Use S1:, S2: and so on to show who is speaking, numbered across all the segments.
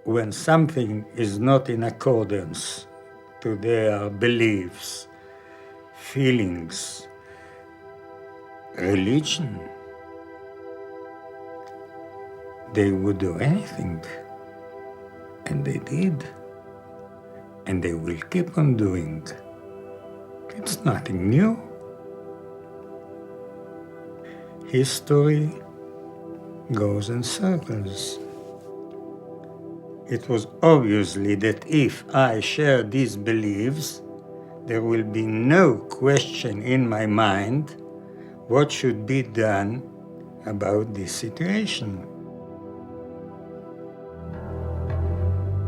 S1: when something is not in accordance to their beliefs, feelings, religion, they would do anything. And they did. And they will keep on doing. It's nothing new. History goes in circles. It was obviously that if I share these beliefs, there will be no question in my mind what should be done about this situation.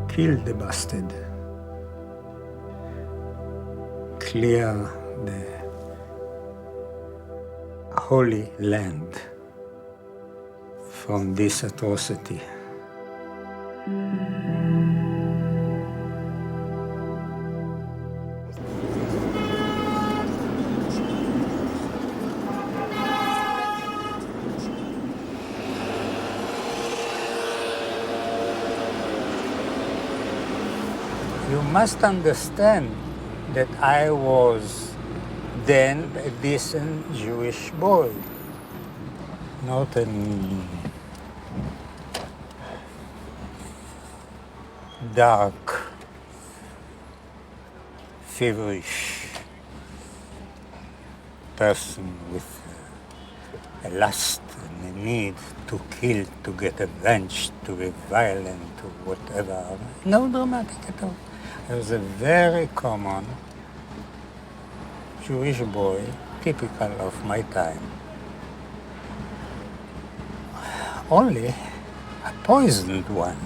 S1: Kill the bastard. Clear the Holy Land from this atrocity. You must understand that I was then a decent Jewish boy, not a dark, feverish person with a lust and a need to kill, to get revenge, to be violent, to whatever. No dramatic at all. I was a very common Jewish boy, typical of my time. Only a poisoned one.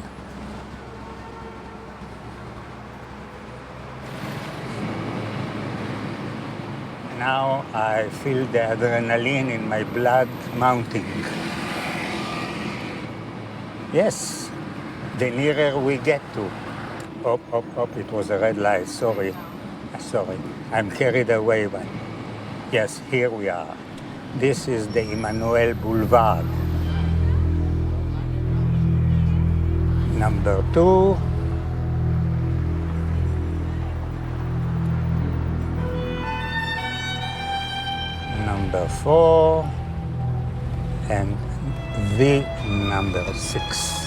S1: Now I feel the adrenaline in my blood mounting. Yes, the nearer we get to. Up, it was a red light, sorry. I'm carried away by. Yes, here we are. This is the Emmanuel Boulevard. Number 2. Number 4. And the number 6.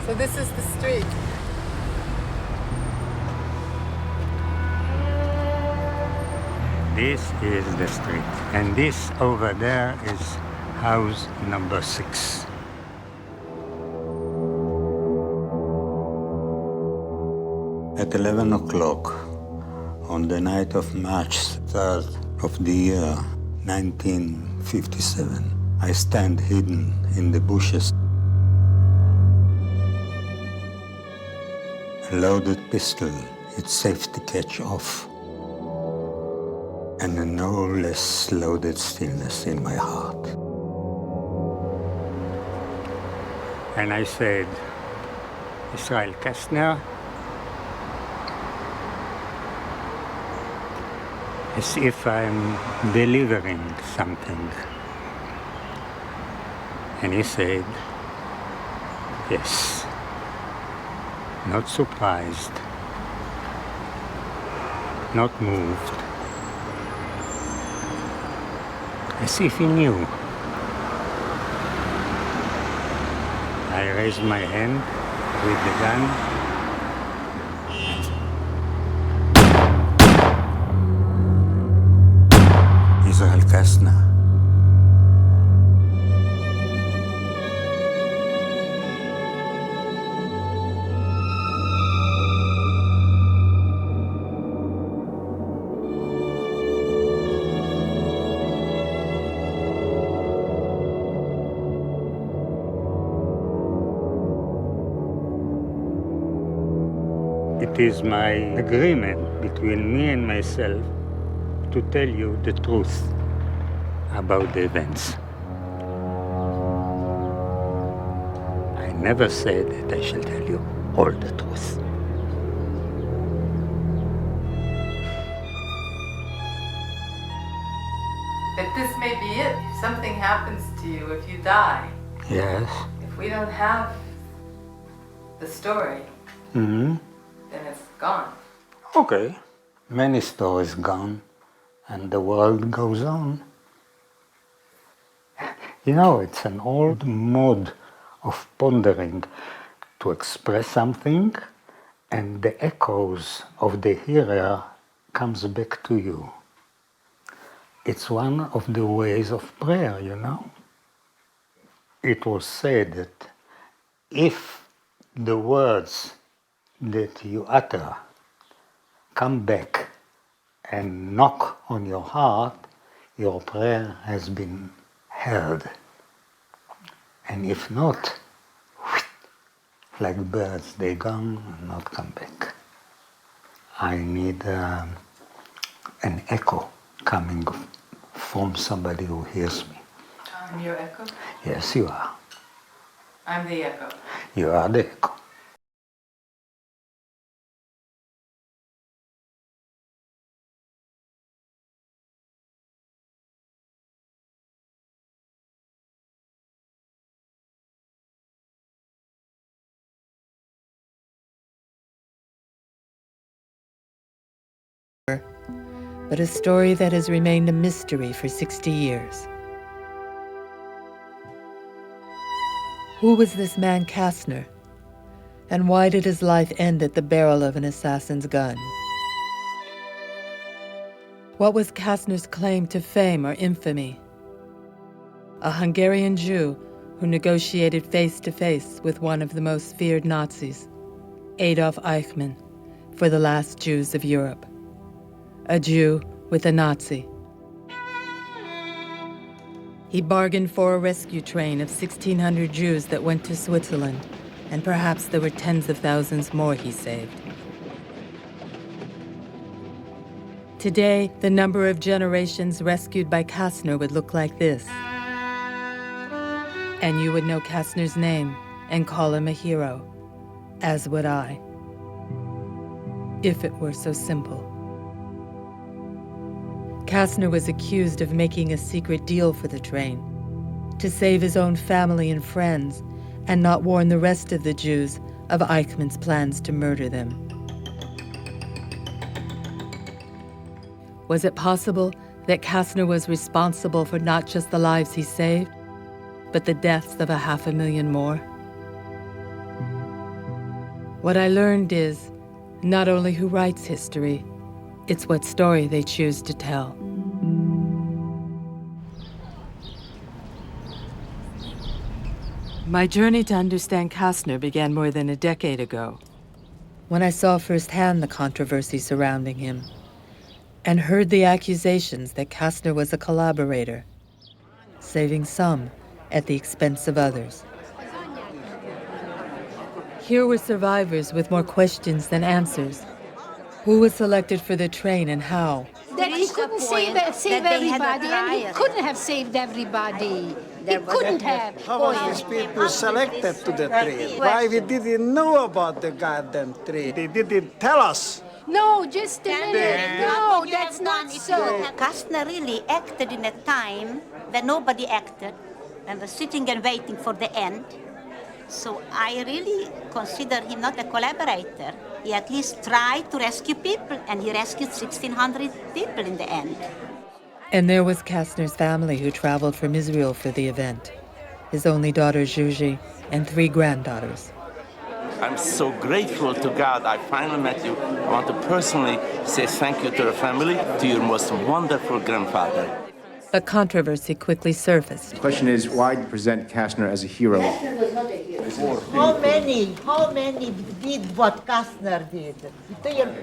S2: So this is the street.
S1: This is the street. And this over there is house number 6. At 11 o'clock on the night of March 3rd of the year 1957, I stand hidden in the bushes. A loaded pistol, its safety catch off, and a no less loaded stillness in my heart. And I said, Israel Kastner, as if I'm delivering something. And he said, yes. Not surprised, not moved, as if he knew. I raised my hand with the gun. Israel Kasztner. It is my agreement between me and myself to tell you the truth about the events. I never said that I shall tell you all the truth.
S2: this may be it. If something happens to you, if you die,
S1: Yes.
S2: if we don't have the story, then it's gone.
S1: Okay. Many stories gone, and the world goes on. You know, it's an old mode of pondering to express something, and the echoes of the hearer comes back to you. It's one of the ways of prayer, you know. It was said that if the words that you utter come back and knock on your heart, your prayer has been heard. And if not, like birds, they gone and not come back. I need an echo coming from somebody who hears me.
S2: I'm your echo?
S1: Yes, you are.
S2: I'm the echo.
S1: You are the echo.
S2: But a story that has remained a mystery for 60 years. Who was this man Kastner? And why did his life end at the barrel of an assassin's gun? What was Kastner's claim to fame or infamy? A Hungarian Jew who negotiated face-to-face with one of the most feared Nazis, Adolf Eichmann, for the last Jews of Europe. A Jew with a Nazi. He bargained for a rescue train of 1,600 Jews that went to Switzerland, and perhaps there were tens of thousands more he saved. Today, the number of generations rescued by Kastner would look like this. And you would know Kastner's name and call him a hero, as would I. If it were so simple. Kastner was accused of making a secret deal for the train, to save his own family and friends, and not warn the rest of the Jews of Eichmann's plans to murder them. Was it possible that Kastner was responsible for not just the lives he saved, but the deaths of 500,000 more? What I learned is, not only who writes history, it's what story they choose to tell. My journey to understand Kastner began more than a decade ago, when I saw firsthand the controversy surrounding him, and heard the accusations that Kastner was a collaborator, saving some at the expense of others. Here were survivors with more questions than answers. Who was selected for the train and how?
S3: That he couldn't save everybody, and he couldn't have saved everybody. He couldn't have.
S4: How was these people selected to the train? Why we didn't know about the goddamn train? They didn't tell us.
S3: No, just a minute. No, that's not so.
S5: Kastner really acted in a time when nobody acted, and was sitting and waiting for the end. So I really consider him not a collaborator. He at least tried to rescue people, and he rescued 1,600 people in the end.
S2: And there was Kastner's family who traveled from Israel for the event. His only daughter, Zsuzsi, and 3 granddaughters.
S6: I'm so grateful to God I finally met you. I want to personally say thank you to your family, to your most wonderful grandfather.
S2: A controversy quickly surfaced.
S7: The question is, why present Kastner as a hero?
S8: How many did what Kastner did?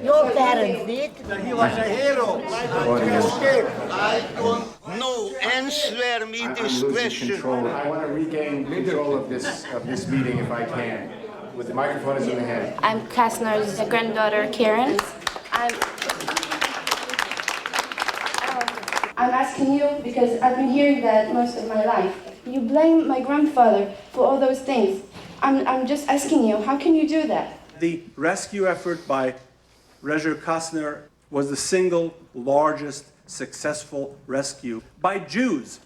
S8: Your parents did?
S4: He was a hero.
S9: I don't know. Answer me this question.
S7: I want to regain control of this meeting if I can. With the microphone is in the hand.
S10: I'm Kastner's granddaughter, Karen. I'm asking you because I've been hearing that most of my life. You blame my grandfather for all those things. I'm just asking you, how can you do that?
S11: The rescue effort by Rezso Kasztner was the single largest successful rescue by Jews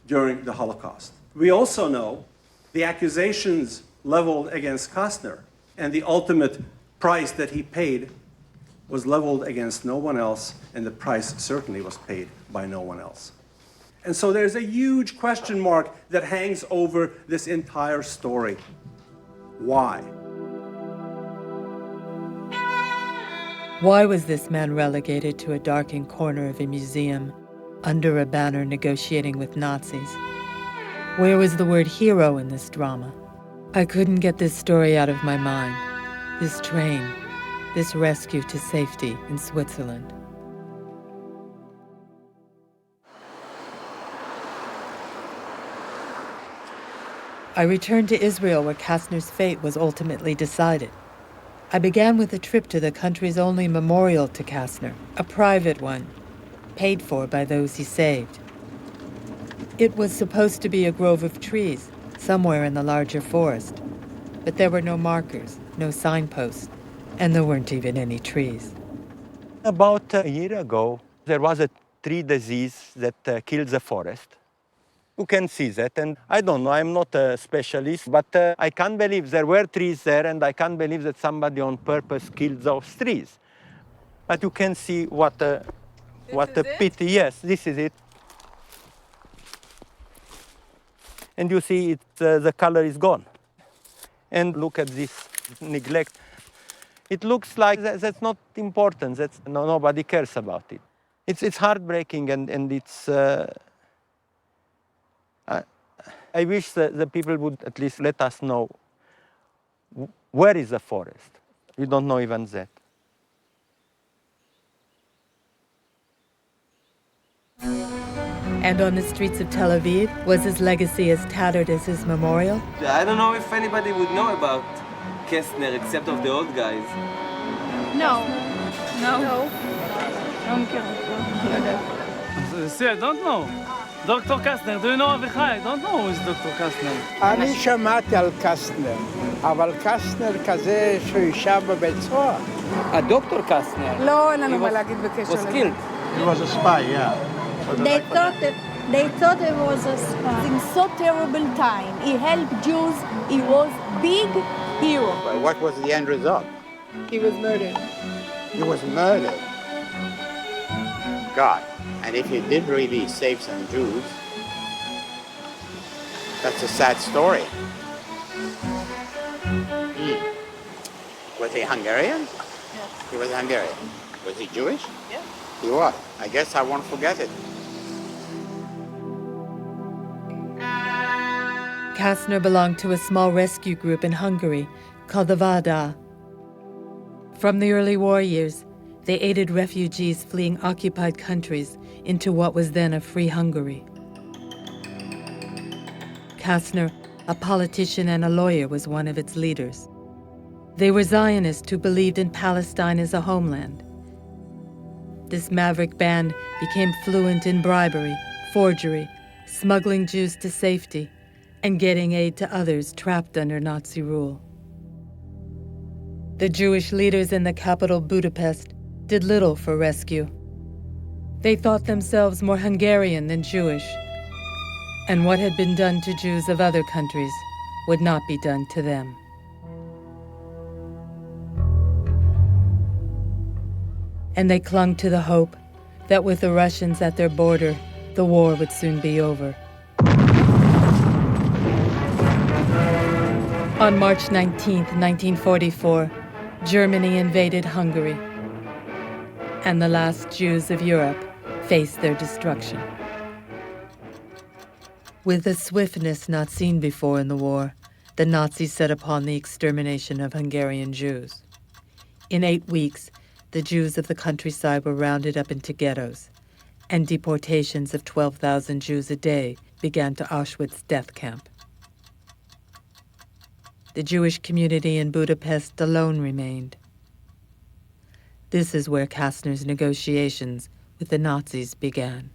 S11: during the Holocaust. We also know the accusations leveled against Kastner and the ultimate price that he paid was leveled against no one else, and the price certainly was paid by no one else. And so there's a huge question mark that hangs over this entire story. Why?
S2: Why was this man relegated to a darkened corner of a museum, under a banner negotiating with Nazis? Where was the word hero in this drama? I couldn't get this story out of my mind. This train, this rescue to safety in Switzerland. I returned to Israel where Kastner's fate was ultimately decided. I began with a trip to the country's only memorial to Kastner, a private one, paid for by those he saved. It was supposed to be a grove of trees, somewhere in the larger forest. But there were no markers, no signposts, and there weren't even any trees.
S12: About a year ago, there was a tree disease that killed the forest. You can see that, and I don't know, I'm not a specialist, but I can't believe there were trees there, and I can't believe that somebody on purpose killed those trees. But you can see what a pity. Yes, this is it. And you see the color is gone. And look at this neglect. It looks like that's not important, nobody cares about it. It's heartbreaking, and it's... I wish the people would at least let us know where is the forest. We don't know even that.
S2: And on the streets of Tel Aviv, was his legacy as tattered as his memorial?
S13: I don't know if anybody would know about Kastner except of the old guys.
S14: No.
S15: See, I don't know. Dr. Kastner, do you know Avichai? I don't know who is Dr. Kastner.
S4: אני שמעתי על קסטנר, אבל קסטנר כזה שהוא ישב בבית סוהר.
S15: הדוקטור קסטנר.
S14: לא, אין לנו מה להגיד בקשר לזה.
S15: Was killed.
S4: He was a spy, yeah.
S16: They thought it was a spy. In so terrible time, he helped Jews. He was big hero.
S17: What was the end result?
S14: He was murdered.
S17: He was murdered. God. And if he did really save some Jews, that's a sad story. Was he Hungarian?
S14: Yes.
S17: He was Hungarian. Was he Jewish?
S14: Yes.
S17: He was. I guess I won't forget it.
S2: Kastner belonged to a small rescue group in Hungary called the Vada. From the early war years, they aided refugees fleeing occupied countries into what was then a free Hungary. Kastner, a politician and a lawyer, was one of its leaders. They were Zionists who believed in Palestine as a homeland. This maverick band became fluent in bribery, forgery, smuggling Jews to safety, and getting aid to others trapped under Nazi rule. The Jewish leaders in the capital, Budapest, did little for rescue. They thought themselves more Hungarian than Jewish, and what had been done to Jews of other countries would not be done to them. And they clung to the hope that with the Russians at their border, the war would soon be over. On March 19, 1944, Germany invaded Hungary, and the last Jews of Europe faced their destruction. With a swiftness not seen before in the war, the Nazis set upon the extermination of Hungarian Jews. In 8 weeks, the Jews of the countryside were rounded up into ghettos, and deportations of 12,000 Jews a day began to Auschwitz death camp. The Jewish community in Budapest alone remained. This is where Kastner's negotiations with the Nazis began.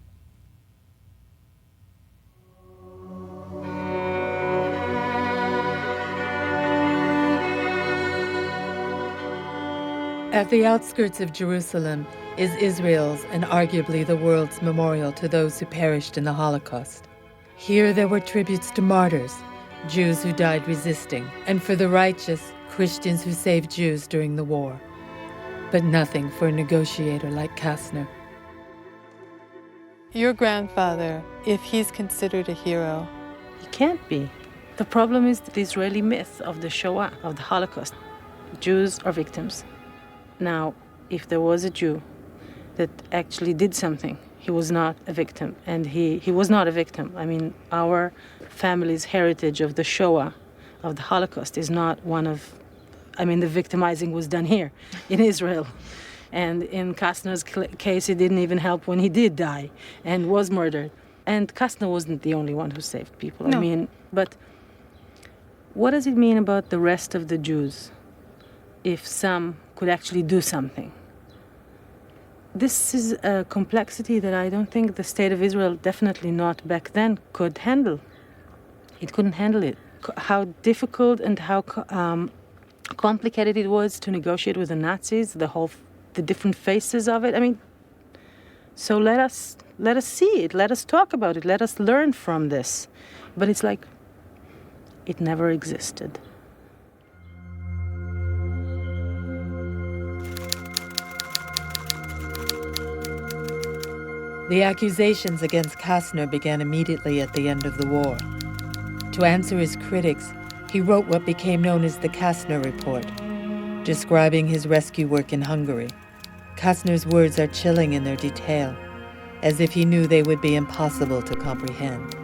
S2: At the outskirts of Jerusalem, is Israel's and arguably the world's memorial to those who perished in the Holocaust. Here there were tributes to martyrs, Jews who died resisting, and for the righteous, Christians who saved Jews during the war. But nothing for a negotiator like Kastner.
S14: Your grandfather, if he's considered a hero,
S18: he can't be. The problem is the Israeli myth of the Shoah, of the Holocaust. Jews are victims. Now, if there was a Jew that actually did something, he was not a victim. And he was not a victim. I mean, our family's heritage of the Shoah, of the Holocaust, is not one of... I mean, the victimizing was done here, in Israel. And in Kastner's case, it didn't even help when he did die and was murdered. And Kastner wasn't the only one who saved people.
S14: No.
S18: I mean, but what does it mean about the rest of the Jews if some could actually do something? This is a complexity that I don't think the state of Israel, definitely not back then, could handle. It couldn't handle it. How difficult and how complicated it was to negotiate with the Nazis, the different faces of it. I mean, so let us see it, let us talk about it, let us learn from this. But it's like it never existed.
S2: The accusations against Kastner began immediately at the end of the war. To answer his critics, he wrote what became known as the Kastner Report, describing his rescue work in Hungary. Kastner's words are chilling in their detail, as if he knew they would be impossible to comprehend.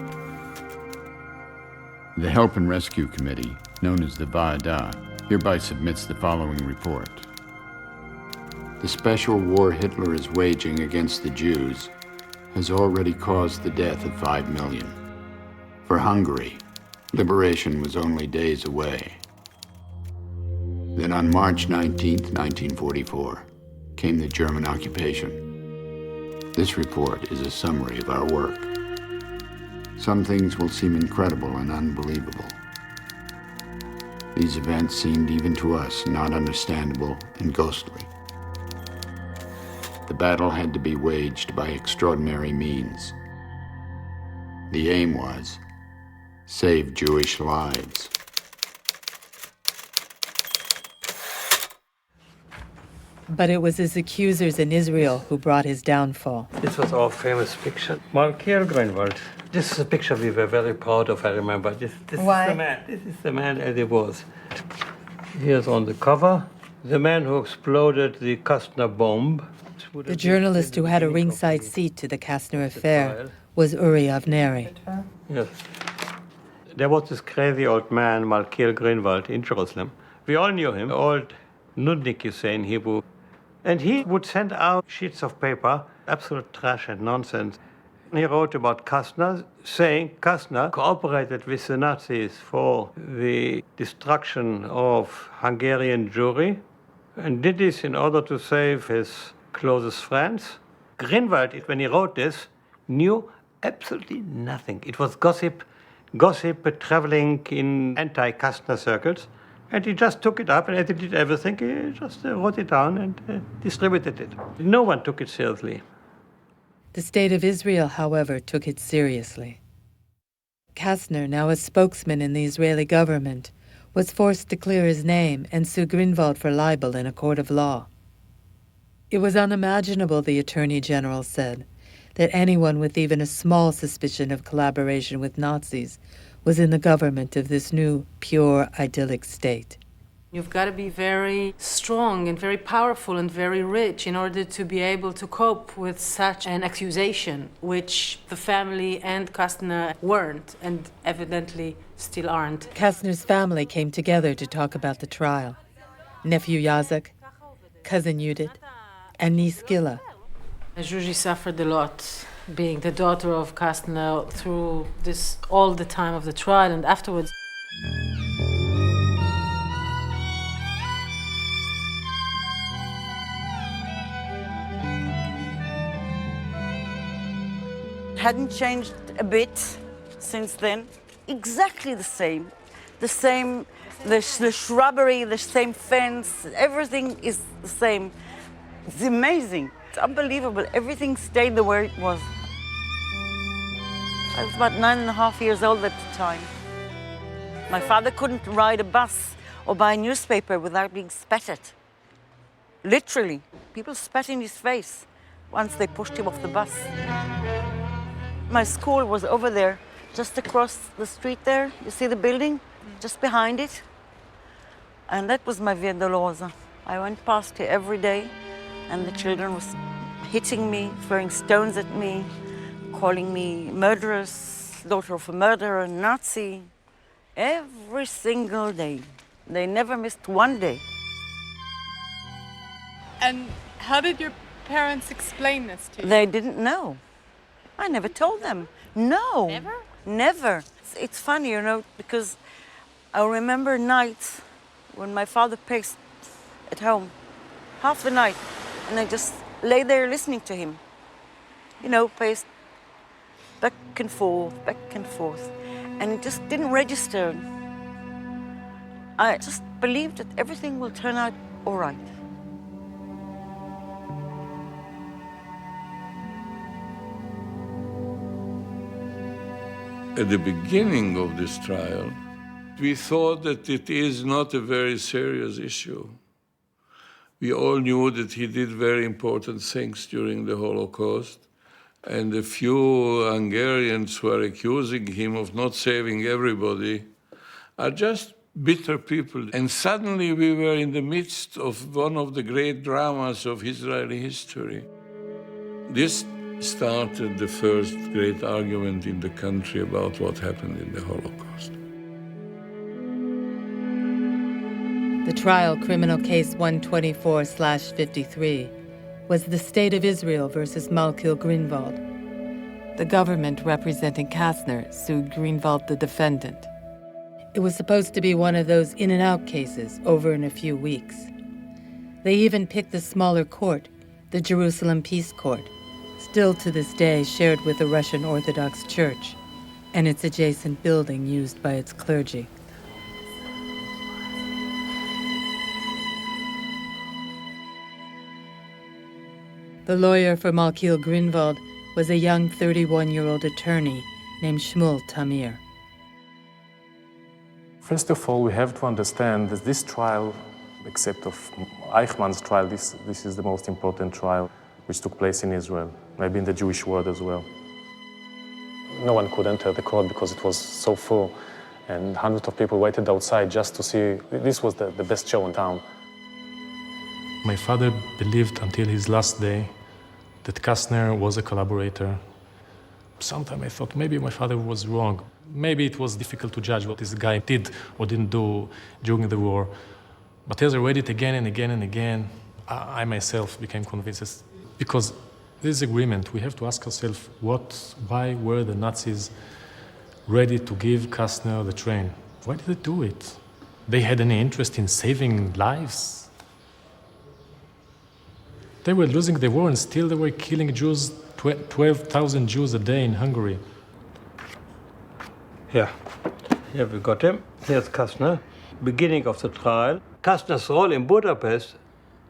S19: The Help and Rescue Committee, known as the Va'ada, hereby submits the following report. The special war Hitler is waging against the Jews has already caused the death of 5 million. For Hungary, liberation was only days away. Then on March 19, 1944, came the German occupation. This report is a summary of our work. Some things will seem incredible and unbelievable. These events seemed even to us not understandable and ghostly. The battle had to be waged by extraordinary means. The aim was, save Jewish lives.
S2: But it was his accusers in Israel who brought his downfall.
S1: This was our famous picture. Michaeli Grunwald. This is a picture we were very proud of, I remember. This
S2: Why?
S1: is the man. This is the man as he was. Here's on the cover, the man who exploded the Kastner bomb.
S2: The journalist who had a ringside seat to the Kastner affair was Uri Avneri.
S1: Yes. There was this crazy old man, Michaeli Grunwald, in Jerusalem. We all knew him, old nudnik, you say in Hebrew. And he would send out sheets of paper, absolute trash and nonsense. He wrote about Kastner, saying Kastner cooperated with the Nazis for the destruction of Hungarian Jewry and did this in order to save his closest friends. Grunwald, when he wrote this, knew absolutely nothing. It was gossip traveling in anti-Kastner circles. And he just took it up, and as he did everything, he just wrote it down and distributed it. No one took it seriously.
S2: The state of Israel, however, took it seriously. Kastner, now a spokesman in the Israeli government, was forced to clear his name and sue Grunwald for libel in a court of law. It was unimaginable, the Attorney General said, that anyone with even a small suspicion of collaboration with Nazis was in the government of this new, pure, idyllic state.
S18: You've got to be very strong and very powerful and very rich in order to be able to cope with such an accusation, which the family and Kastner weren't, and evidently still aren't.
S2: Kastner's family came together to talk about the trial. Nephew Yazek, cousin Judith, and niece Gila.
S18: Zsuzsi suffered a lot, being the daughter of Kastner through this all the time of the trial and afterwards.
S20: Hadn't changed a bit since then. Exactly the same. The shrubbery, the same fence, everything is the same. It's amazing. It's unbelievable. Everything stayed the way it was. I was about 9.5 years old at the time. My father couldn't ride a bus or buy a newspaper without being spat at. Literally. People spat in his face once they pushed him off the bus. My school was over there, just across the street there. You see the building? Just behind it. And that was my Via Dolorosa. I went past here every day, and the children was hitting me, throwing stones at me, calling me murderess, daughter of a murderer, Nazi. Every single day. They never missed one day.
S14: And how did your parents explain this to you?
S20: They didn't know. I never told them. No.
S14: Never?
S20: Never. It's funny, you know, because I remember nights when my father paced at home, half the night, and I just lay there listening to him. You know, paced back and forth, and it just didn't register. I just believed that everything will turn out all right.
S21: At the beginning of this trial, we thought that it is not a very serious issue. We all knew that he did very important things during the Holocaust, and a few Hungarians who are accusing him of not saving everybody are just bitter people. And suddenly we were in the midst of one of the great dramas of Israeli history. This started the first great argument in the country about what happened in the Holocaust.
S2: The trial, Criminal Case 124/53, was the State of Israel versus Malkiel Grünwald. The government representing Kastner sued Grünwald, the defendant. It was supposed to be one of those in-and-out cases over in a few weeks. They even picked the smaller court, the Jerusalem Peace Court, still to this day shared with the Russian Orthodox Church and its adjacent building used by its clergy. The lawyer for Malkiel Grünwald was a young 31-year-old attorney named Shmuel Tamir.
S22: First of all, we have to understand that this trial, except of Eichmann's trial, this is the most important trial which took place in Israel, maybe in the Jewish world as well. No one could enter the court because it was so full, and hundreds of people waited outside just to see. This was the best show in town.
S23: My father believed until his last day that Kastner was a collaborator. Sometimes I thought maybe my father was wrong. Maybe it was difficult to judge what this guy did or didn't do during the war. But as I read it again and again and again, I myself became convinced. Because this agreement, we have to ask ourselves, why were the Nazis ready to give Kastner the train? Why did they do it? They had any interest in saving lives? They were losing the war and still they were killing Jews, 12,000 Jews a day in Hungary.
S1: Here we got him. Here's Kastner. Beginning of the trial. Kastner's role in Budapest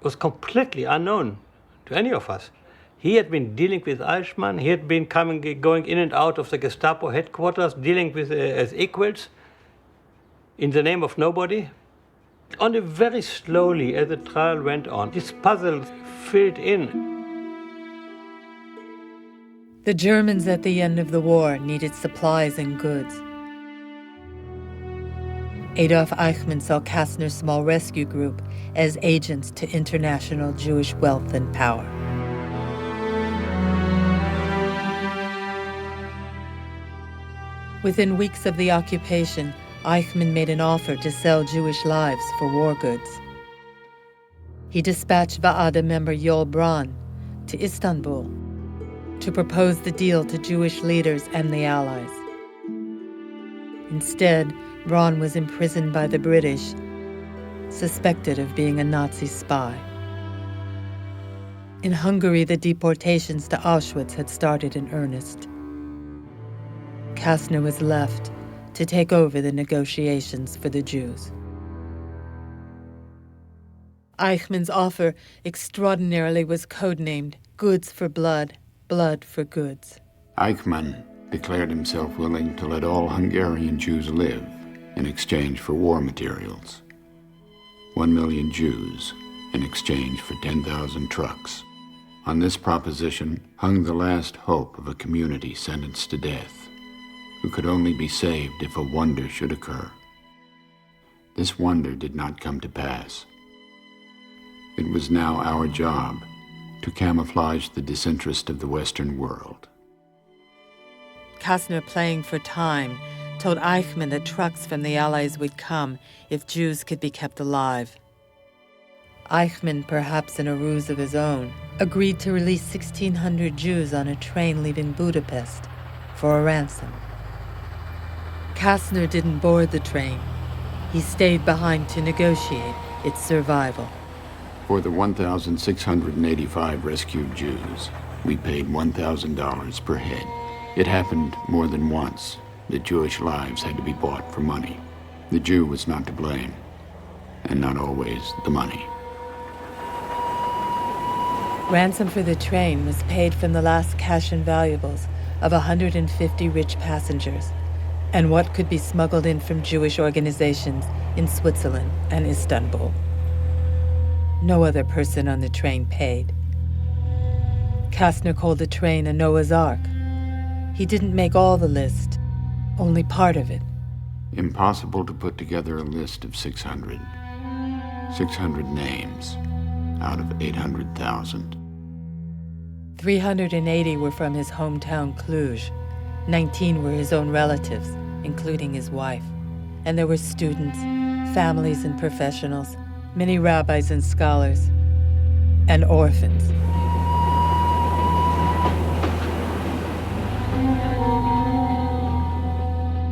S1: was completely unknown to any of us. He had been dealing with Eichmann. He had been going in and out of the Gestapo headquarters, dealing with as equals in the name of nobody. Only very slowly, as the trial went on, this puzzle filled in.
S2: The Germans at the end of the war needed supplies and goods. Adolf Eichmann saw Kastner's small rescue group as agents to international Jewish wealth and power. Within weeks of the occupation, Eichmann made an offer to sell Jewish lives for war goods. He dispatched Va'ada member Yoel Braun to Istanbul to propose the deal to Jewish leaders and the Allies. Instead, Braun was imprisoned by the British, suspected of being a Nazi spy. In Hungary, the deportations to Auschwitz had started in earnest. Kastner was left to take over the negotiations for the Jews. Eichmann's offer extraordinarily was codenamed Goods for Blood, Blood for Goods.
S19: Eichmann declared himself willing to let all Hungarian Jews live in exchange for war materials. 1 million Jews in exchange for 10,000 trucks. On this proposition hung the last hope of a community sentenced to death, who could only be saved if a wonder should occur. This wonder did not come to pass. It was now our job to camouflage the disinterest of the Western world.
S2: Kastner, playing for time, told Eichmann that trucks from the Allies would come if Jews could be kept alive. Eichmann, perhaps in a ruse of his own, agreed to release 1,600 Jews on a train leaving Budapest for a ransom. Kastner didn't board the train. He stayed behind to negotiate its survival.
S19: For the 1,685 rescued Jews, we paid $1,000 per head. It happened more than once that Jewish lives had to be bought for money. The Jew was not to blame, and not always the money.
S2: Ransom for the train was paid from the last cash and valuables of 150 rich passengers, and what could be smuggled in from Jewish organizations in Switzerland and Istanbul. No other person on the train paid. Kastner called the train a Noah's Ark. He didn't make all the list, only part of it.
S19: Impossible to put together a list of 600. 600 names out of 800,000.
S2: 380 were from his hometown Cluj. 19 were his own relatives, including his wife. And there were students, families and professionals, many rabbis and scholars, and orphans.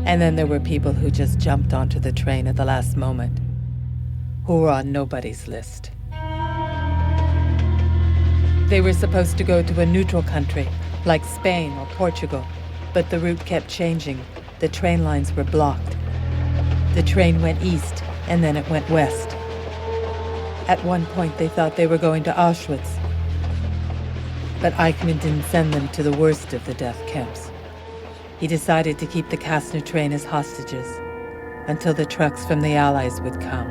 S2: And then there were people who just jumped onto the train at the last moment, who were on nobody's list. They were supposed to go to a neutral country, like Spain or Portugal, but the route kept changing. The train lines were blocked. The train went east, and then it went west. At one point, they thought they were going to Auschwitz. But Eichmann didn't send them to the worst of the death camps. He decided to keep the Kastner train as hostages until the trucks from the Allies would come.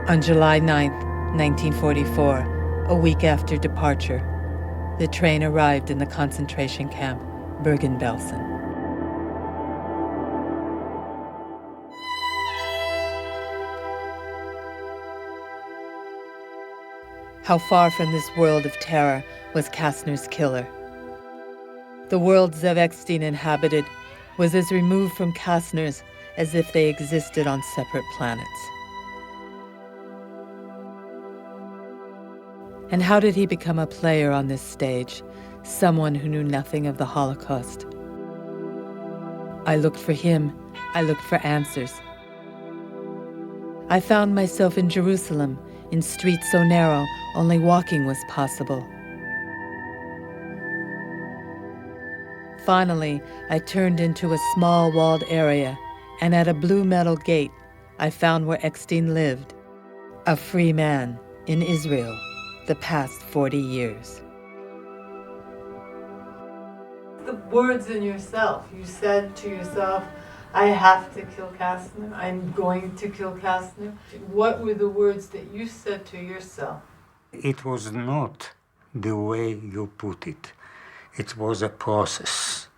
S2: On July 9th, 1944, a week after departure, the train arrived in the concentration camp, Bergen-Belsen. How far from this world of terror was Kastner's killer? The world Ze'ev Eckstein inhabited was as removed from Kastner's as if they existed on separate planets. And how did he become a player on this stage, someone who knew nothing of the Holocaust? I looked for him. I looked for answers. I found myself in Jerusalem, in streets so narrow, only walking was possible. Finally, I turned into a small walled area, and at a blue metal gate, I found where Eckstein lived, a free man in Israel, the past 40 years.
S14: The words in yourself. You said to yourself, I have to kill Kastner. I'm going to kill Kastner. What were the words that you said to yourself?
S1: It was not the way you put it. It was a process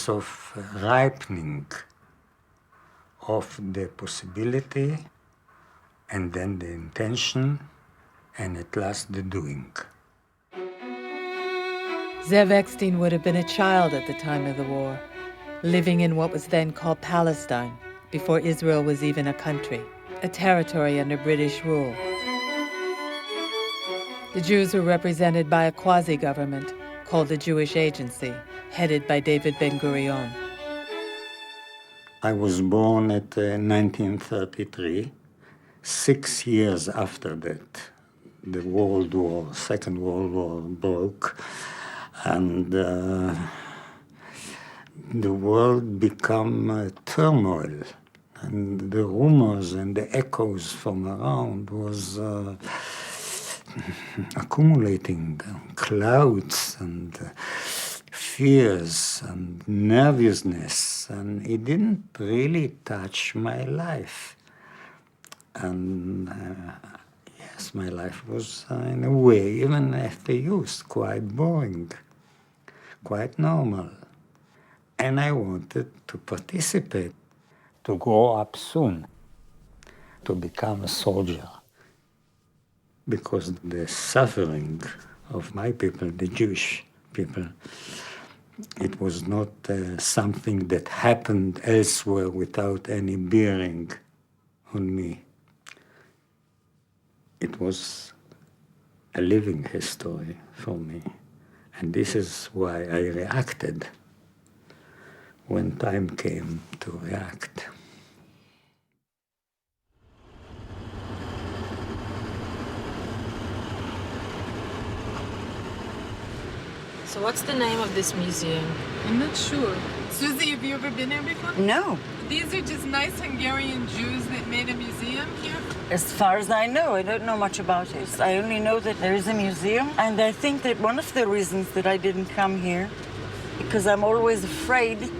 S1: of ripening of the possibility, and then the intention, and at last the doing.
S2: Ze'ev Eckstein would have been a child at the time of the war, living in what was then called Palestine, before Israel was even a country, a territory under British rule. The Jews were represented by a quasi-government called the Jewish Agency, headed by David Ben-Gurion.
S1: I was born at 1933, 6 years after that. The Second World War broke, and the world became turmoil. And the rumors and the echoes from around was accumulating clouds and fears and nervousness, and it didn't really touch my life. And yes, my life was in a way, even after youth, quite boring, quite normal. And I wanted to participate, to grow up soon, to become a soldier. Because the suffering of my people, the Jewish people, it was not something that happened elsewhere without any bearing on me. It was a living history for me. And this is why I reacted when time came to react.
S18: So what's the name of this museum?
S2: I'm not sure. Zsuzsi, have you ever been here before?
S20: No.
S2: These are just nice Hungarian Jews that made a museum here?
S20: As far as I know, I don't know much about it. I only know that there is a museum, and I think that one of the reasons that I didn't come here, because I'm always afraid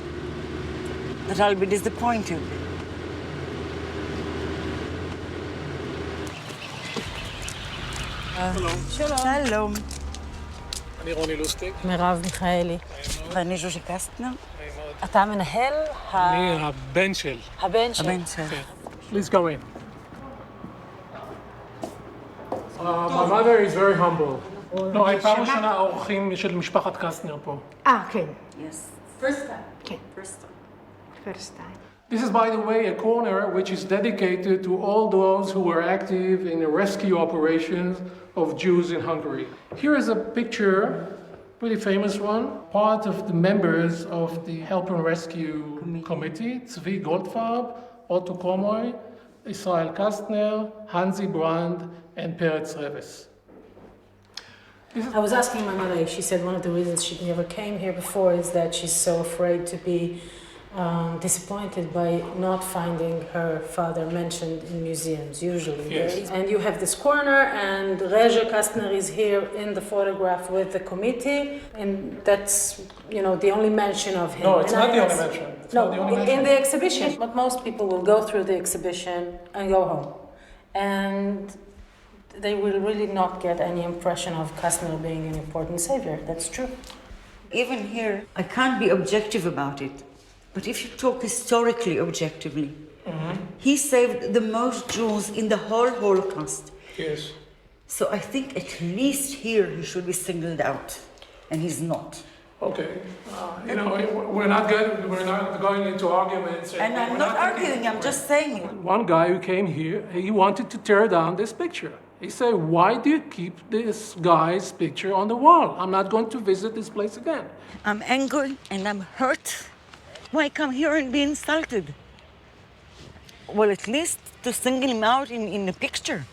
S20: that I'll be disappointed.
S18: שלום.
S22: אני רוני לוסטיק.
S18: מרב מיכאלי.
S20: ואני ז'וז'י קסטנר.
S18: אתה המנהל?
S22: אני הבן של.
S18: הבן של.
S20: הבן של.
S22: Please go in. My mother is very humble. לא, פעם ראשונה האורחים של משפחת קסטנר פה.
S16: כן.
S20: Yes.
S16: First time. כן. First time.
S22: This is, by the way, a corner which is dedicated to all those who were active in the rescue operations of Jews in Hungary. Here is a picture, pretty famous one, part of the members of the Help and Rescue Committee, Tzvi Goldfarb, Otto Komoy, Israel Kastner, Hansi Brand, and Peretz Reves.
S18: I was asking my mother, she said one of the reasons she never came here before is that she's so afraid to be disappointed by not finding her father mentioned in museums, usually.
S22: Yes.
S18: And you have this corner, and Rezso Kasztner is here in the photograph with the committee, and that's, you know, the only mention of him.
S22: No, it's
S18: and
S22: not the only mention. It's not the only mention.
S18: In the exhibition. But most people will go through the exhibition and go home. And they will really not get any impression of Kastner being an important savior. That's true.
S20: Even here, I can't be objective about it. But if you talk historically objectively, he saved the most Jews in the whole Holocaust.
S22: Yes.
S20: So I think at least here he should be singled out, and he's not.
S22: Okay. You know, we're not going into arguments.
S20: And I'm not arguing, I'm just saying it.
S22: One guy who came here, he wanted to tear down this picture. He said, why do you keep this guy's picture on the wall? I'm not going to visit this place again.
S20: I'm angry and I'm hurt. Why come here and be insulted? Well, at least to single him out in the picture.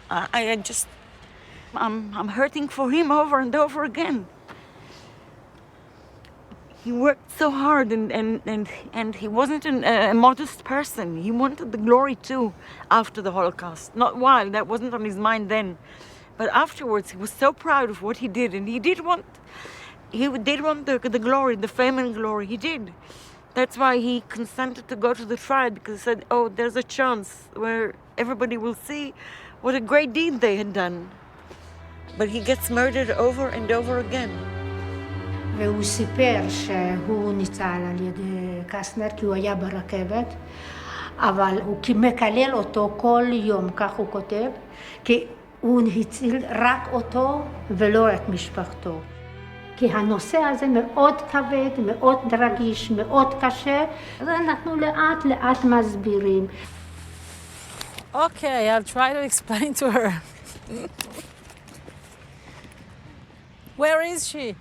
S20: I'm hurting for him over and over again. He worked so hard and he wasn't a modest person. He wanted the glory too after the Holocaust. Not while, that wasn't on his mind then. But afterwards, he was so proud of what he did, and he did want the glory, the fame and glory. He did. That's why he consented to go to the trial, because he said, oh, there's a chance where everybody will see what a great deed they had done. But he gets murdered over and over again.
S16: והוא סיפר שהוא ניצל על ידי קסטנר כי הוא היה ברכבת, אבל הוא מקלל אותו כל יום, כך הוא כותב, כי הוא הציל רק אותו ולא את משפחתו. כי הנושא הזה מאוד כבד, מאוד רגיש, מאוד קשה, אז אנחנו לאט לאט מסבירים.
S18: Okay, I'll try to explain to her. Where is she?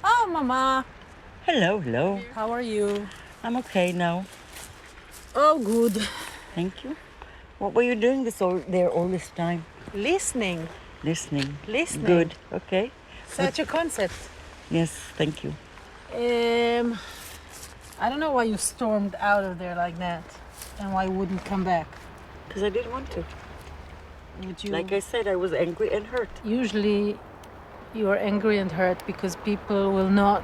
S18: Oh, Mama.
S20: Hello, hello.
S18: How are you?
S20: I'm okay now.
S18: Oh, good.
S20: Thank you. What were you doing there all this time?
S18: Listening.
S20: Listening.
S18: Listening.
S20: Good, okay.
S18: Such a concept.
S20: Yes, thank you.
S16: I don't know why you stormed out of there like that and why you wouldn't come back.
S20: Because I didn't want to. Like I said, I was angry and hurt.
S16: Usually you are angry and hurt because people will not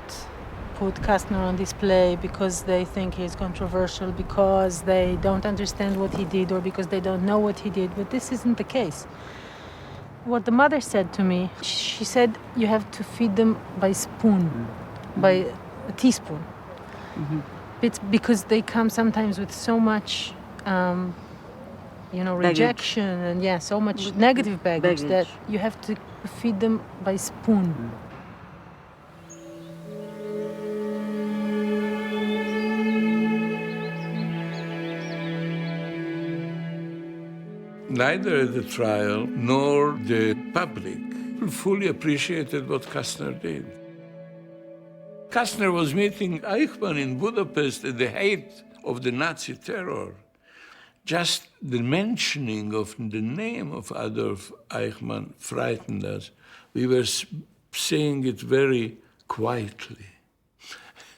S16: put Kastner on display because they think he's controversial, because they don't understand what he did, or because they don't know what he did. But this isn't the case. What the mother said to me, she said you have to feed them by spoon, by a teaspoon. It's because they come sometimes with so much, rejection and so much negative baggage that you have to feed them by spoon.
S21: Neither the trial nor the public fully appreciated what Kastner did. Kastner was meeting Eichmann in Budapest at the height of the Nazi terror. Just the mentioning of the name of Adolf Eichmann frightened us. We were saying it very quietly.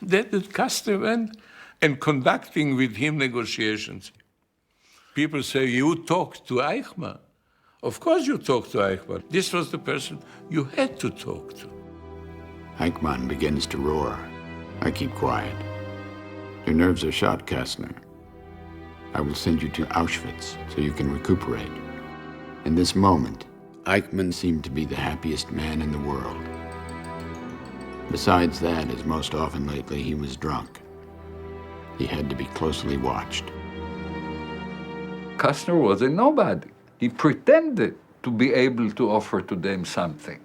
S21: Then Kastner went and conducting with him negotiations. People say, you talked to Eichmann. Of course you talked to Eichmann. This was the person you had to talk to.
S19: Eichmann begins to roar. I keep quiet. Your nerves are shot, Kastner. I will send you to Auschwitz so you can recuperate. In this moment, Eichmann seemed to be the happiest man in the world. Besides that, as most often lately, he was drunk. He had to be closely watched.
S3: Kastner was a nobody. He pretended to be able to offer to them something.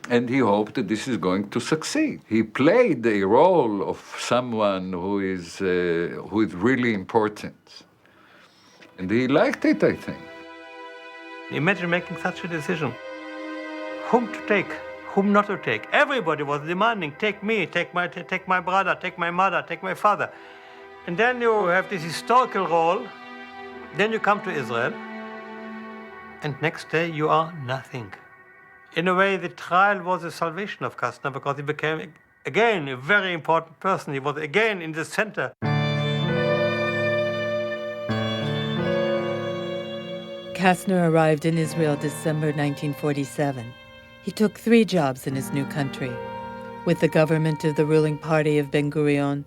S3: And he hoped that this is going to succeed. He played a role of someone who is really important. And he liked it, I think.
S5: Imagine making such a decision. Whom to take, whom not to take. Everybody was demanding, take me, take my brother, take my mother, take my father. And then you have this historical role. Then you come to Israel, and next day you are nothing. In a way, the trial was the salvation of Kastner because he became, again, a very important person. He was again in the center.
S2: Kastner arrived in Israel December 1947. He took 3 jobs in his new country, with the government of the ruling party of Ben-Gurion,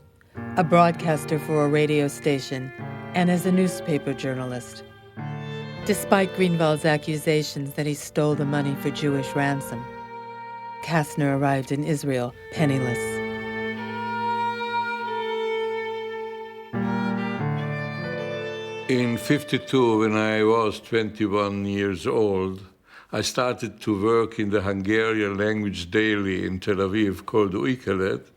S2: a broadcaster for a radio station, and as a newspaper journalist. Despite Greenwald's accusations that he stole the money for Jewish ransom, Kastner arrived in Israel penniless.
S21: In 1952, when I was 21 years old, I started to work in the Hungarian language daily in Tel Aviv called Uikelet.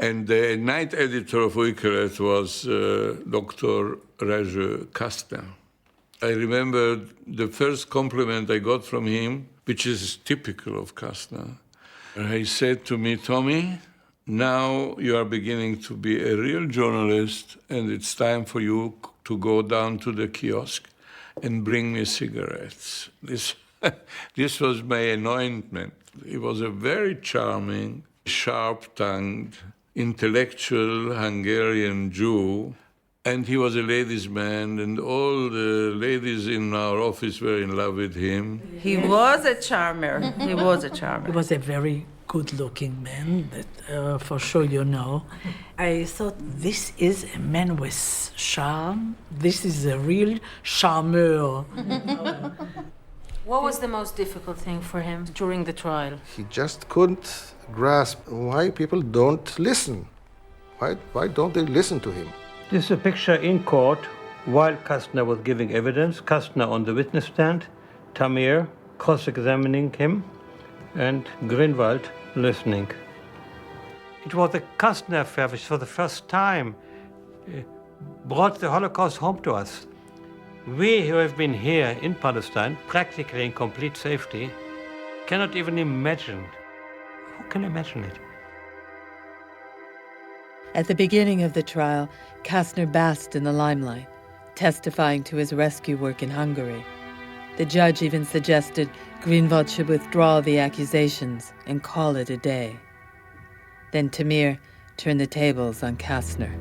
S21: And the night editor of Uikelet was Dr. Rezso Kasztner. I remember the first compliment I got from him, which is typical of Kastner. He said to me, Tommy, now you are beginning to be a real journalist, and it's time for you to go down to the kiosk and bring me cigarettes. This was my anointment. He was a very charming, sharp-tongued, intellectual Hungarian Jew, and he was a ladies' man, and all the ladies in our office were in love with him.
S6: He was a charmer. He was a charmer.
S24: He was a very good-looking man, that for sure you know. I thought, this is a man with charm. This is a real charmeur.
S18: What was the most difficult thing for him during the trial?
S25: He just couldn't grasp why people don't listen. Why don't they listen to him?
S5: This is a picture in court while Kastner was giving evidence. Kastner on the witness stand, Tamir cross-examining him, and Greenwald listening. It was the Kastner affair which for the first time brought the Holocaust home to us. We who have been here in Palestine, practically in complete safety, cannot even imagine. Who can imagine it?
S2: At the beginning of the trial, Kastner basked in the limelight, testifying to his rescue work in Hungary. The judge even suggested Greenwald should withdraw the accusations and call it a day. Then Tamir turn the tables on Kastner.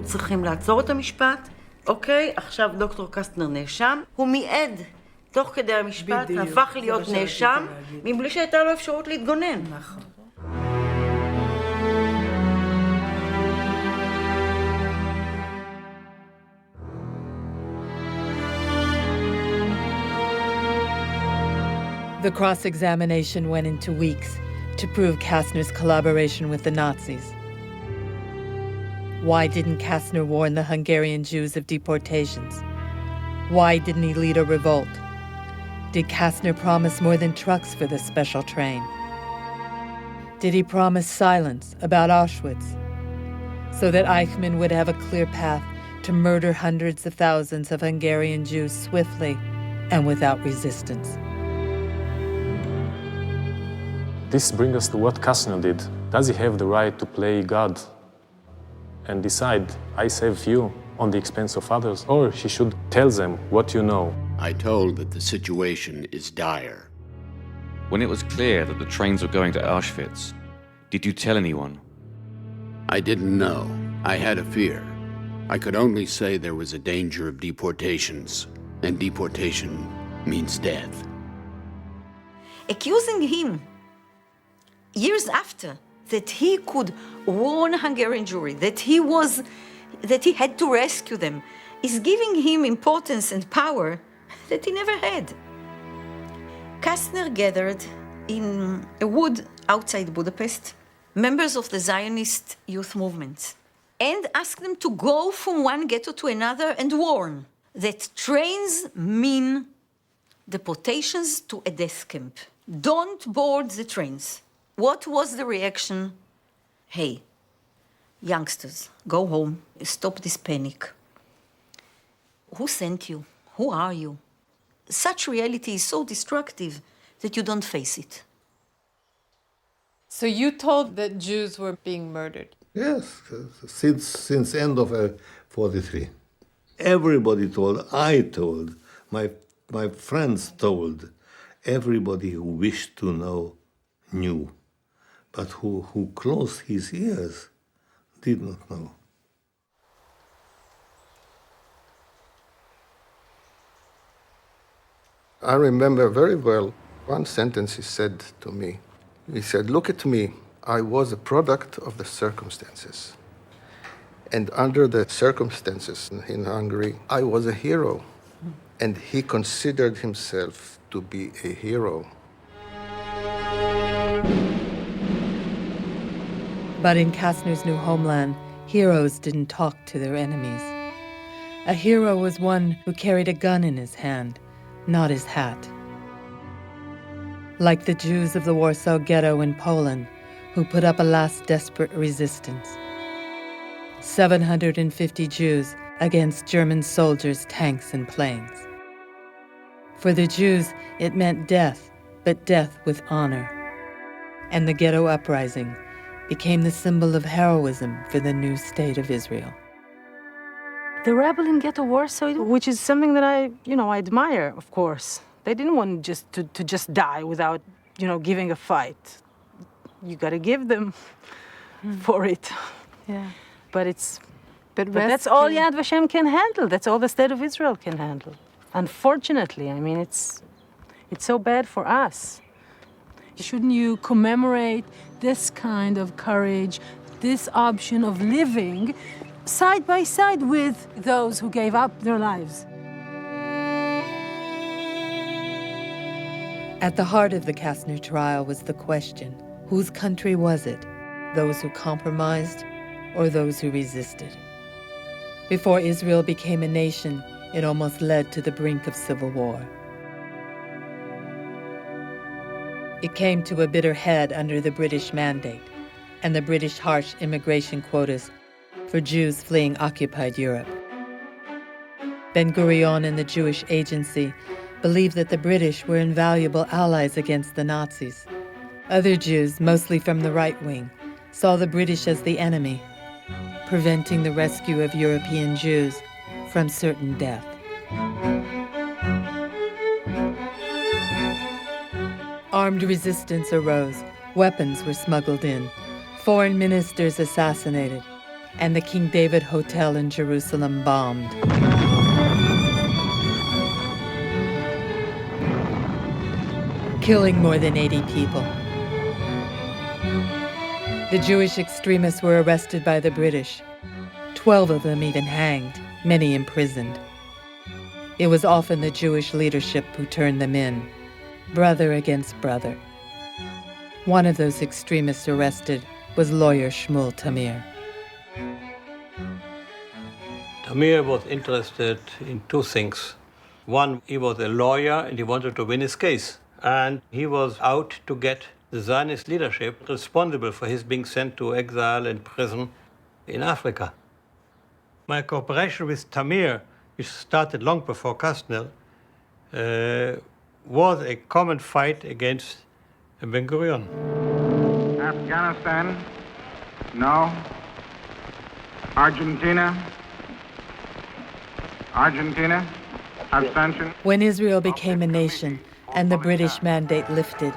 S20: צריכים לעצור את המשפט. אוקיי, עכשיו דוקטור קסטנר נאשם. הוא מיעד תוך כדי המשפט, הפך להיות נאשם, מבלי שהייתה לו אפשרות להתגונן.
S14: נכון.
S2: The cross-examination went into weeks to prove Kastner's collaboration with the Nazis. Why didn't Kastner warn the Hungarian Jews of deportations? Why didn't he lead a revolt? Did Kastner promise more than trucks for the special train? Did he promise silence about Auschwitz so that Eichmann would have a clear path to murder hundreds of thousands of Hungarian Jews swiftly and without resistance?
S22: This brings us to what Kastner did. Does he have the right to play God and decide, I save you on the expense of others? Or he should tell them what you know?
S19: I told that the situation is dire.
S7: When it was clear that the trains were going to Auschwitz, did you tell anyone?
S19: I didn't know. I had a fear. I could only say there was a danger of deportations, and deportation means death.
S20: Accusing him years after that he could warn Hungarian Jewry, that he had to rescue them, is giving him importance and power that he never had. Kastner gathered in a wood outside Budapest members of the Zionist youth movement and asked them to go from one ghetto to another and warn that trains mean deportations to a death camp. Don't board the trains. What was the reaction? Hey, youngsters, go home, stop this panic. Who sent you? Who are you? Such reality is so destructive that you don't face it.
S14: So you told that Jews were being murdered?
S25: Yes, since end of 43. Everybody told, I told, my friends told, everybody who wished to know knew. But who closed his ears did not know. I remember very well one sentence he said to me. He said, look at me, I was a product of the circumstances. And under the circumstances in Hungary, I was a hero. And he considered himself to be a hero.
S2: But in Kastner's new homeland, heroes didn't talk to their enemies. A hero was one who carried a gun in his hand, not his hat. Like the Jews of the Warsaw Ghetto in Poland, who put up a last desperate resistance. 750 Jews against German soldiers, tanks, and planes. For the Jews, it meant death, but death with honor. And the ghetto uprising became the symbol of heroism for the new state of Israel.
S18: The rebel in Ghetto Warsaw, which is something that I admire, of course. They didn't want to just die without, giving a fight. You got to give them for it.
S14: Yeah.
S18: But that's all Yad Vashem can handle. That's all the state of Israel can handle. Unfortunately, it's so bad for us.
S24: Shouldn't you commemorate this kind of courage, this option of living side by side with those who gave up their lives?
S2: At the heart of the Kastner trial was the question, whose country was it? Those who compromised or those who resisted? Before Israel became a nation, it almost led to the brink of civil war. It came to a bitter head under the British Mandate and the British harsh immigration quotas for Jews fleeing occupied Europe. Ben-Gurion and the Jewish Agency believed that the British were invaluable allies against the Nazis. Other Jews, mostly from the right wing, saw the British as the enemy, preventing the rescue of European Jews from certain death. Armed resistance arose, weapons were smuggled in, Foreign ministers assassinated, and the King David Hotel in Jerusalem bombed. Killing more than 80 people. The Jewish extremists were arrested by the British, 12 of them even hanged, many imprisoned. It was often the Jewish leadership who turned them in, brother against brother. One of those extremists arrested was lawyer Shmuel Tamir.
S5: Tamir was interested in two things. One, he was a lawyer and he wanted to win his case. And he was out to get the Zionist leadership responsible for his being sent to exile and prison in Africa. My cooperation with Tamir, which started long before Kastner, was a common fight against Ben-Gurion.
S8: Afghanistan, no. Argentina, abstention.
S2: When Israel became a nation and the British mandate lifted,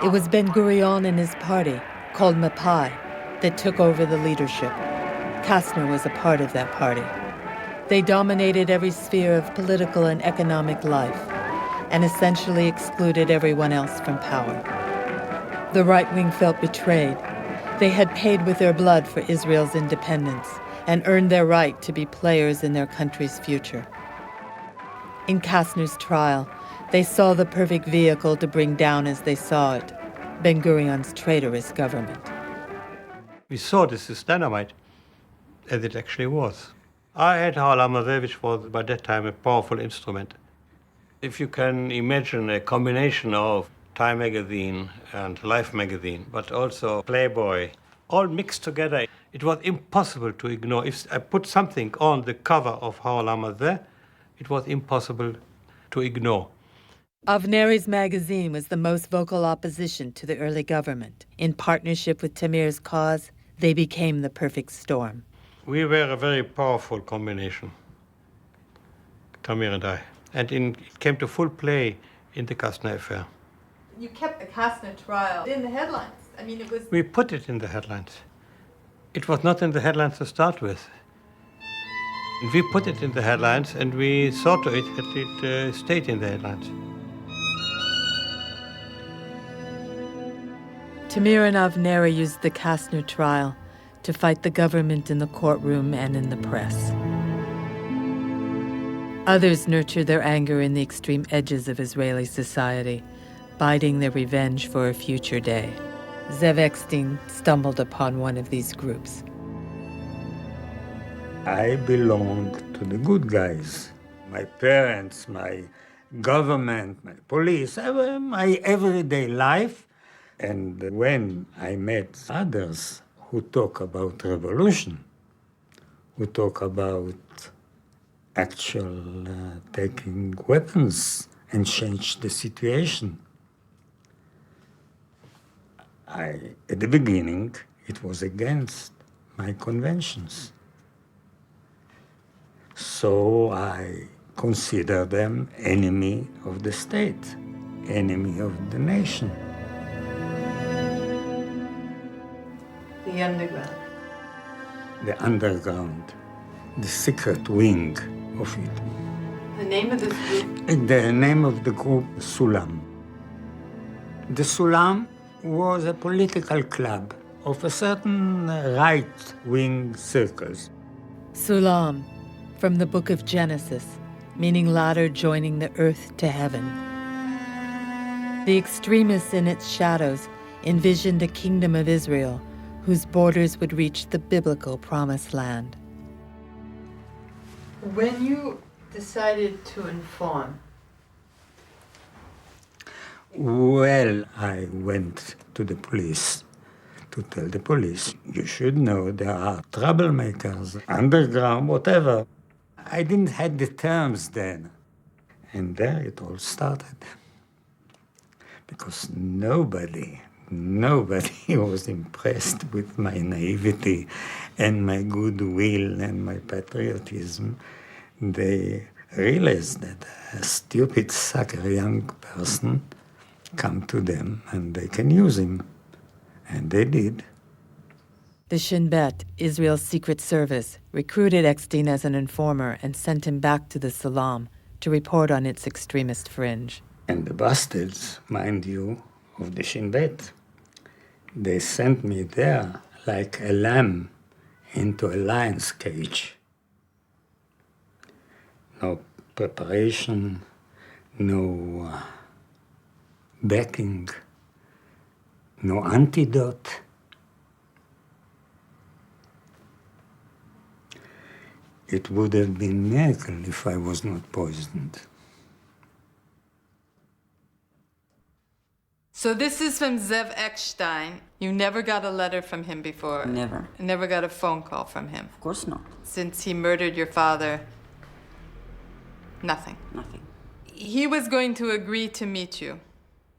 S2: it was Ben-Gurion and his party, called Mapai, that took over the leadership. Kastner was a part of that party. They dominated every sphere of political and economic life and essentially excluded everyone else from power. The right wing felt betrayed. They had paid with their blood for Israel's independence and earned their right to be players in their country's future. In Kastner's trial, they saw the perfect vehicle to bring down, as they saw it, Ben-Gurion's traitorous government.
S5: We saw this as dynamite, as it actually was. I had Ha'olam Hazeh, which was by that time a powerful instrument. If you can imagine a combination of Time magazine and Life magazine, but also Playboy, all mixed together, it was impossible to ignore. If I put something on the cover of Ha'olam Hazeh, it was impossible to ignore.
S2: Avneri's magazine was the most vocal opposition to the early government. In partnership with Tamir's cause, they became the perfect storm.
S5: We were a very powerful combination, Tamir and I. And it came to full play in the Kastner affair.
S14: You kept the Kastner trial in the headlines. I mean, it was...
S5: We put it in the headlines. It was not in the headlines to start with. We put it in the headlines, and we saw to it that it stayed in the headlines.
S2: Tamir and Avneri used the Kastner trial to fight the government in the courtroom and in the press. Others nurtured their anger in the extreme edges of Israeli society, biding their revenge for a future day. Ze'ev Eckstein stumbled upon one of these groups.
S1: I belonged to the good guys. My parents, my government, my police, my everyday life. And when I met others who talk about revolution, who talk about actual taking weapons and change the situation, at the beginning, it was against my conventions. So I consider them enemy of the state, enemy of the nation.
S14: The underground.
S1: The underground, the secret wing of it.
S14: The name of this group?
S1: The name of the group, Sulam. The Sulam was a political club of a certain right-wing circles.
S2: Sulam, from the book of Genesis, meaning ladder joining the earth to heaven. The extremists in its shadows envisioned a kingdom of Israel whose borders would reach the biblical promised land.
S14: When you decided to inform,
S1: well, I went to the police to tell the police, you should know there are troublemakers, underground, whatever. I didn't have the terms then. And there it all started. Because nobody was impressed with my naivety and my goodwill and my patriotism. They realized that a stupid, sucker young person come to them and they can use him. And they did.
S2: The Shin Bet, Israel's secret service, recruited Eckstein as an informer and sent him back to the Salam to report on its extremist fringe.
S1: And the bastards, mind you, of the Shin Bet, they sent me there like a lamb into a lion's cage. No preparation, no backing, no antidote. It would have been a miracle if I was not poisoned.
S2: So this is from Ze'ev Eckstein. You never got a letter from him before?
S20: Never.
S2: Never got a phone call from him?
S20: Of course not.
S2: Since he murdered your father? Nothing?
S20: Nothing.
S2: He was going to agree to meet you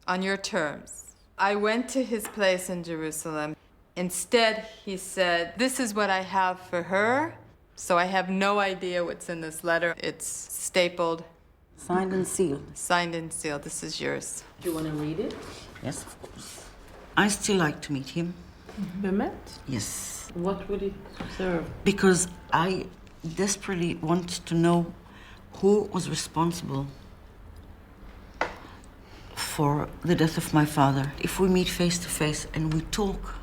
S2: on your terms. I went to his place in Jerusalem. Instead, he said, this is what I have for her, so I have no idea what's in this letter. It's stapled.
S20: Signed and sealed.
S2: Signed and sealed. This is yours.
S18: Do you want to read it?
S20: Yes, of course. I still like to meet him.
S18: Bemet?
S20: Yes.
S18: What would it serve?
S20: Because I desperately want to know who was responsible for the death of my father. If we meet face to face and we talk,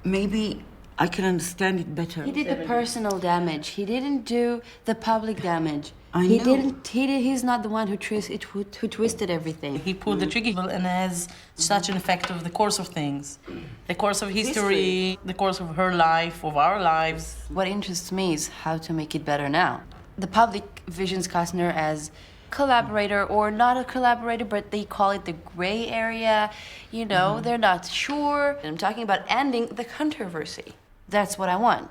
S20: maybe I can understand it better.
S8: He did the personal damage. He didn't do the public damage.
S20: I
S8: He
S20: know.
S8: didn't. He's not the one who twisted everything.
S18: He pulled the trigger and has such an effect of the course of things. The course of history, the course of her life, of our lives.
S8: What interests me is how to make it better now. The public visions Kastner as collaborator or not a collaborator, but they call it the gray area. You know, they're not sure. And I'm talking about ending the controversy. That's what I want.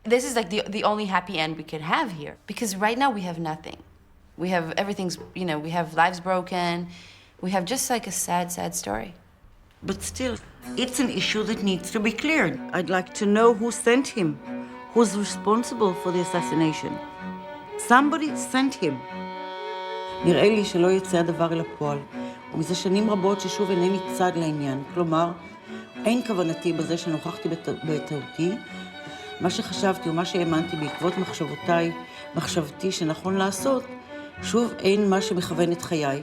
S8: This is like the only happy end we can have here. Because right now we have nothing. We have everything's, you know, we have lives broken. We have just like a sad, sad story.
S20: But still, it's an issue that needs to be cleared. I'd like to know who sent him, who's responsible for the assassination. Somebody sent him. נראה לי שלא יצא הדבר אל הפועל, ומזה שנים רבות ששוב אינני צד לעניין. כלומר, אין כוונתי בזה שנוכחתי בטעותי. מה שחשבתי ומה שהאמנתי בעקבות מחשבתי שנכון לעשות, שוב אין מה שמכוון את חיי.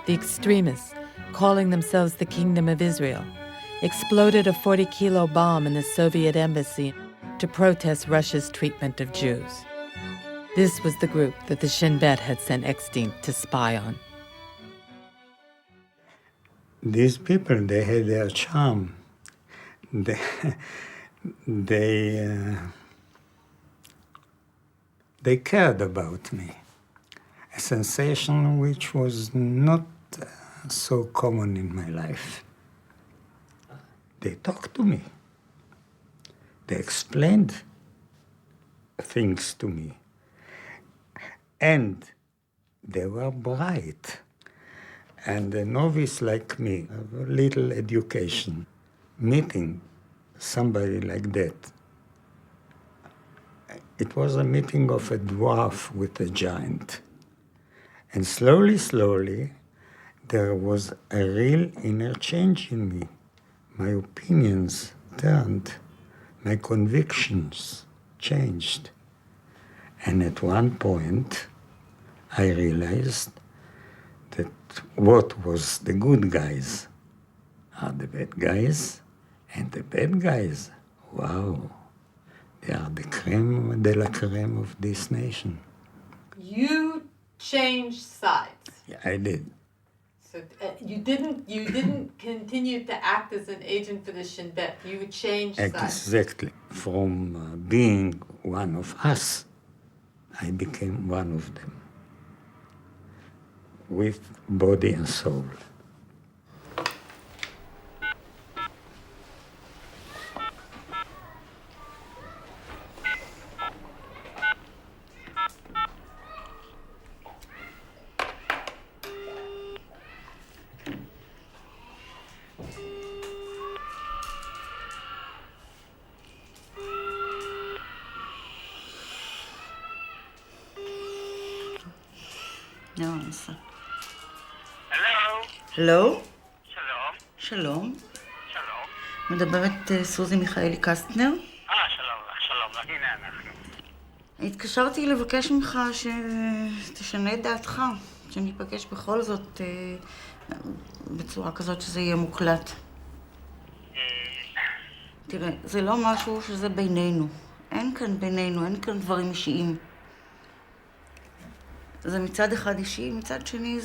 S2: The extremists, calling themselves the Kingdom of Israel, exploded a 40-kilo bomb in the Soviet embassy to protest Russia's treatment of Jews. This was the group that the Shin Bet had sent Eckstein to spy on.
S1: These people, they had their charm. They cared about me. A sensation which was not so common in my life. They talked to me. They explained things to me. And they were bright. And a novice like me, a little education, meeting somebody like that, it was a meeting of a dwarf with a giant. And slowly, slowly, there was a real inner change in me. My opinions turned, my convictions changed. And at one point, I realized that what was the good guys are the bad guys, and the bad guys, wow, they are the creme de la creme of this nation.
S14: You changed sides.
S1: Yeah, I did.
S14: So you didn't continue to act as an agent for the Shin Bet. You changed sides.
S1: Exactly. From being one of us, I became one of them, with body and soul.
S20: No answer. Hello? Hello? שלום. מדברת ז'וזי מיכאלי קסטנר.
S9: שלום לך, שלום לך, הנה אנחנו.
S20: התקשרתי לבקש ממך שתשנה את דעתך, שניפגש בכל זאת בצורה כזאת שזה יהיה מוקלט. תראה, זה לא משהו שזה בינינו. אין כאן בינינו, אין כאן דברים אישיים. זה מצד אחד אישי, מצד שני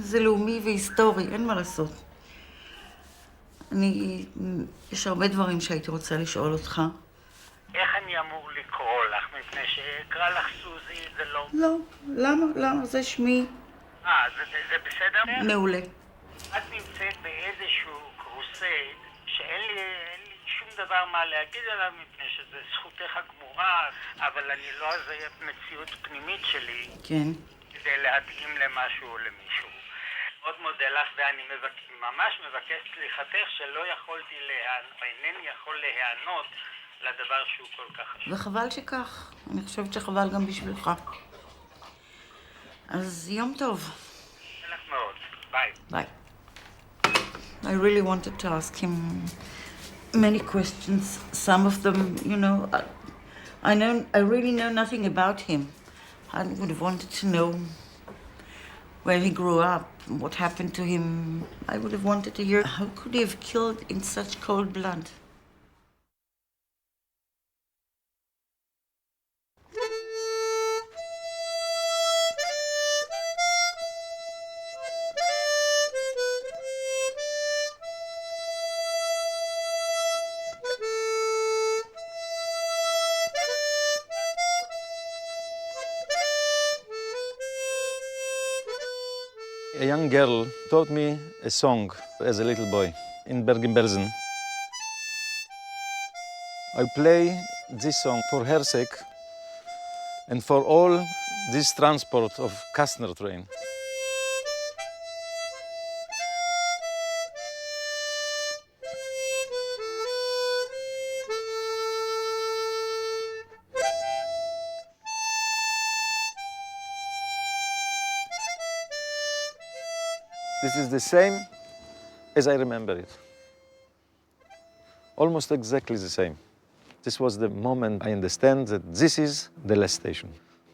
S20: זה לאומי והיסטורי, אין מה לעשות. יש הרבה דברים שהייתי רוצה לשאול אותך.
S9: איך אני אמור לקרוא לך? מפני שאקרא לך סוזי זה לא...
S20: לא, למה? זה שמי.
S9: זה בסדר?
S20: מעולה.
S9: את נמצאת באיזשהו קרוסייד שאין לי שום דבר מה להגיד עליו, מפני שזה זכותך הגמורה, אבל אני לא אזייף מציאות פנימית שלי.
S20: כן.
S9: כדי להתאים למשהו או למישהו. מאוד מודה לך, ואני ממש מבקש סליחתך שלא יכולתי אינני יכול להיענות לדבר שהוא כל כך חשוב.
S20: וחבל שכך. אני חושבת שחבל גם בשבילך. אז יום טוב.
S9: לך מאוד. ביי.
S20: ביי. I really wanted to ask him many questions. Some of them, you know, I really know nothing about him. I would have wanted to know where he grew up, what happened to him. I would have wanted to hear how could he have killed in such cold blood.
S10: A young girl taught me a song as a little boy in Bergen-Belsen. I play this song for her sake and for all this transport of Kastner train. This is the same as I remember it. Almost exactly the same. This was the moment I understand that this is the last station.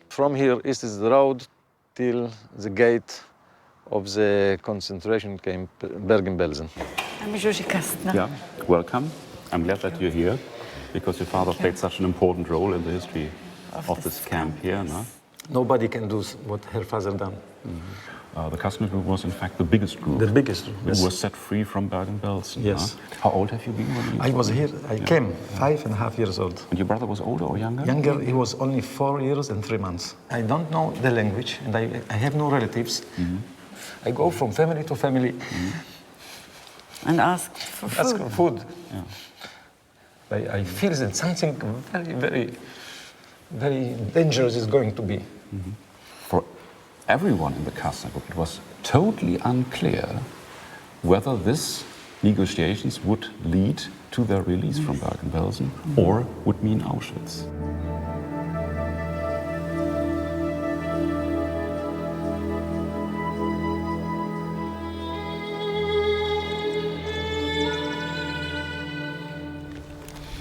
S10: From here, east is the road till the gate of the concentration camp, Bergen-Belsen.
S20: I'm Jewish Kastner.
S11: Yeah, welcome. I'm glad that you're here because your father played such an important role in the history of this camp here. No?
S10: Nobody can do what her father done.
S11: Mm-hmm. The Kastner group was, in fact, the biggest group.
S10: The biggest group,
S11: It
S10: yes.
S11: was set free from Bergen-Belsen.
S10: Yes.
S11: Huh? How old have you been when you
S10: I was here. I came 5.5 years old.
S11: And your brother was older or younger?
S10: Younger, he was only 4 years and 3 months. I don't know the language, and I have no relatives.
S11: Mm-hmm.
S10: I go from family to family.
S11: Mm-hmm.
S20: And ask for food.
S10: Ask for food.
S11: Yeah.
S10: I feel that something very, very, very dangerous is going to be.
S11: Mm-hmm. For everyone in the Kastner group, it was totally unclear whether this negotiations would lead to their release from Bergen-Belsen or would mean Auschwitz.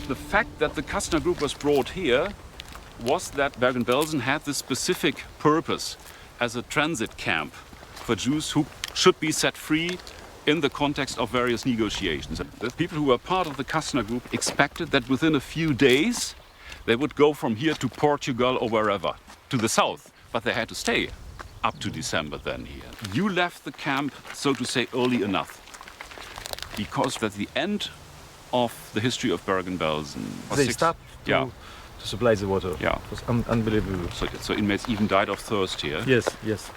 S11: The fact that the Kastner group was brought here was that Bergen-Belsen had this specific purpose as a transit camp for Jews who should be set free in the context of various negotiations. The people who were part of the Kastner group expected that within a few days they would go from here to Portugal or wherever, to the south, but they had to stay up to December then here. You left the camp, so to say, early enough, because at the end of the history of Bergen-Belsen...
S10: They stopped to supply the water.
S11: Yeah.
S10: It was unbelievable.
S11: So inmates even died of thirst here?
S10: Yes, yes.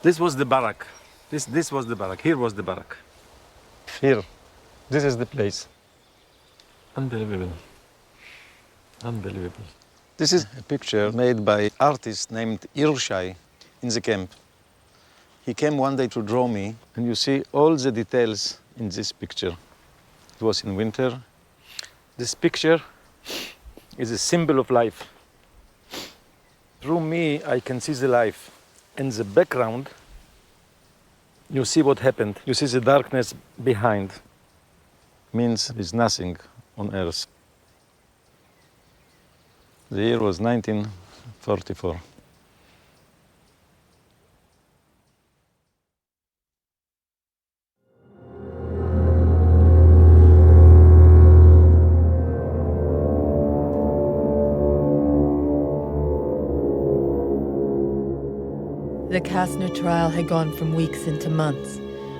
S10: This was the barrack. This was the barrack. Here was the barrack. Here. This is the place. Unbelievable. Unbelievable. This is a picture made by an artist named Irshai in the camp. He came one day to draw me, and you see all the details in this picture. It was in winter. This picture is a symbol of life. Through me, I can see the life. In the background, you see what happened. You see the darkness behind. Means there's nothing on earth. The year was 1944.
S2: The Kastner trial had gone from weeks into months,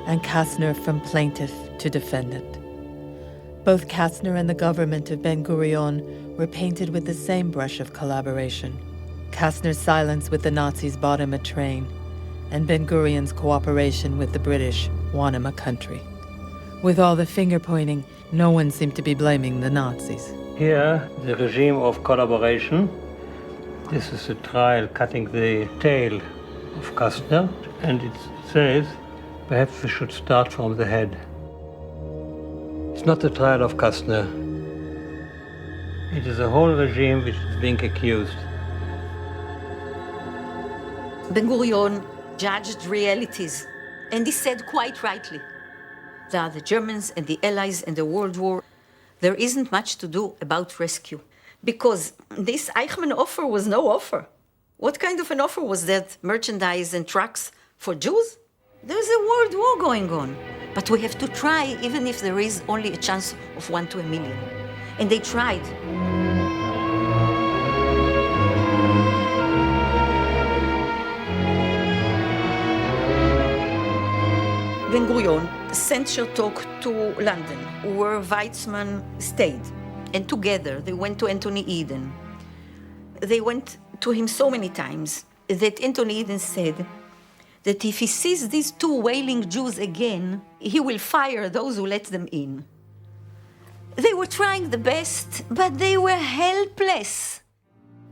S2: and Kastner from plaintiff to defendant. Both Kastner and the government of Ben-Gurion were painted with the same brush of collaboration. Kastner's silence with the Nazis bought him a train, and Ben-Gurion's cooperation with the British won him a country. With all the finger-pointing, no one seemed to be blaming the Nazis.
S5: Here, the regime of collaboration. This is a trial cutting the tail of Kastner, and it says, perhaps we should start from the head. It's not the trial of Kastner. It is a whole regime which is being accused.
S4: Ben-Gurion judged realities, and he said quite rightly, there are the Germans and the Allies and the World War. There isn't much to do about rescue, because this Eichmann offer was no offer. What kind of an offer was that? Merchandise and trucks for Jews? There's a world war going on. But we have to try, even if there is only a chance of 1 to 1 million. And they tried. Ben-Gurion sent Chertok to London, where Weizmann stayed. And together they went to Anthony Eden. They went to him so many times that Anthony Eden said that if he sees these 2 wailing Jews again, he will fire those who let them in. They were trying the best, but they were helpless.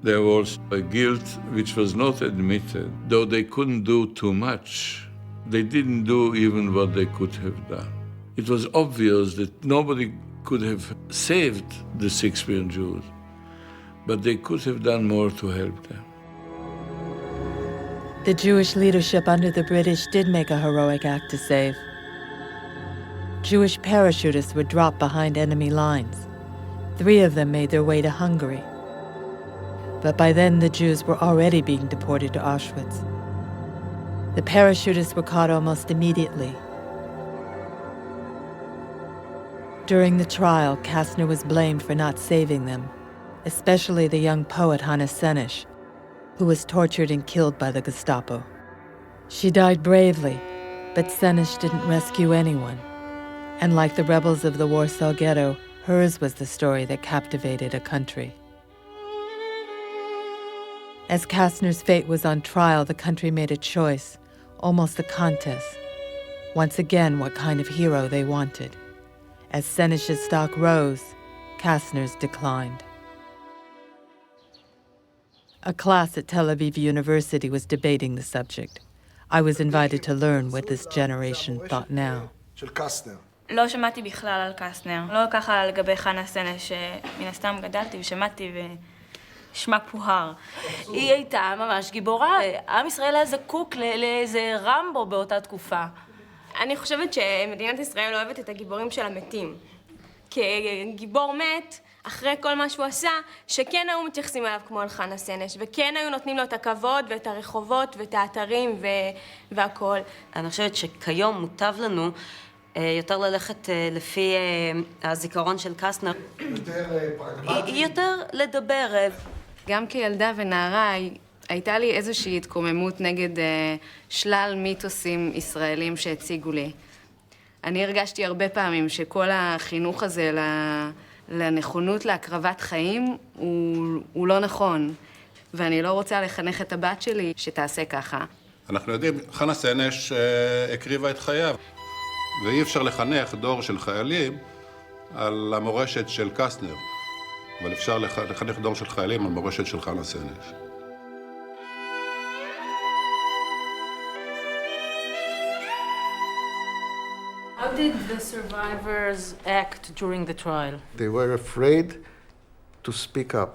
S21: There was a guilt which was not admitted. Though they couldn't do too much, they didn't do even what they could have done. It was obvious that nobody could have saved the 6 million Jews, but they could have done more to help them.
S2: The Jewish leadership under the British did make a heroic act to save. Jewish parachutists were dropped behind enemy lines. 3 of them made their way to Hungary. But by then, the Jews were already being deported to Auschwitz. The parachutists were caught almost immediately. During the trial, Kastner was blamed for not saving them, especially the young poet Hannah Senesh, who was tortured and killed by the Gestapo. She died bravely, but Senesh didn't rescue anyone. And like the rebels of the Warsaw Ghetto, hers was the story that captivated a country. As Kastner's fate was on trial, the country made a choice, almost a contest. Once again, what kind of hero they wanted. As Senesh's stock rose, Kastner's declined. A class at Tel Aviv University was debating the subject. I was invited to learn what this generation thought now.
S12: לא שמעתי בכלל על קסטנר, לא ככה לגבי חנה סנש, שמן הסתם גדלתי ושמעתי ושמה פוהר. היא הייתה ממש גיבורה, עם ישראל היה זקוק לאיזה רמבו באותה תקופה. אני חושבת שמדינת ישראל אוהבת את הגיבורים של המתים. כגיבור מת, אחרי כל מה שהוא עשה, שכן היו מתייחסים אליו כמו על חנה סנש, וכן היו נותנים לו את הכבוד ואת הרחובות ואת האתרים והכל.
S4: אני חושבת שכיום מוטב לנו יותר ללכת לפי הזיכרון של קסטנר. יותר לדבר.
S13: גם כילדה ונערה הייתה לי איזושהי התקוממות נגד שלל מיתוסים ישראלים שהציגו לי. אני הרגשתי הרבה פעמים שכל החינוך הזה לנכונות להקרבת חיים הוא לא נכון, ואני לא רוצה לחנך את הבת שלי שתעשה ככה.
S15: אנחנו יודעים, חנה סנש הקריבה את חייו, ואי אפשר לחנך דור של חיילים על המורשת של קסטנר, אבל אפשר לחנך דור של חיילים על מורשת של חנה סנש.
S18: How did the survivors act during the trial?
S25: They were afraid to speak up,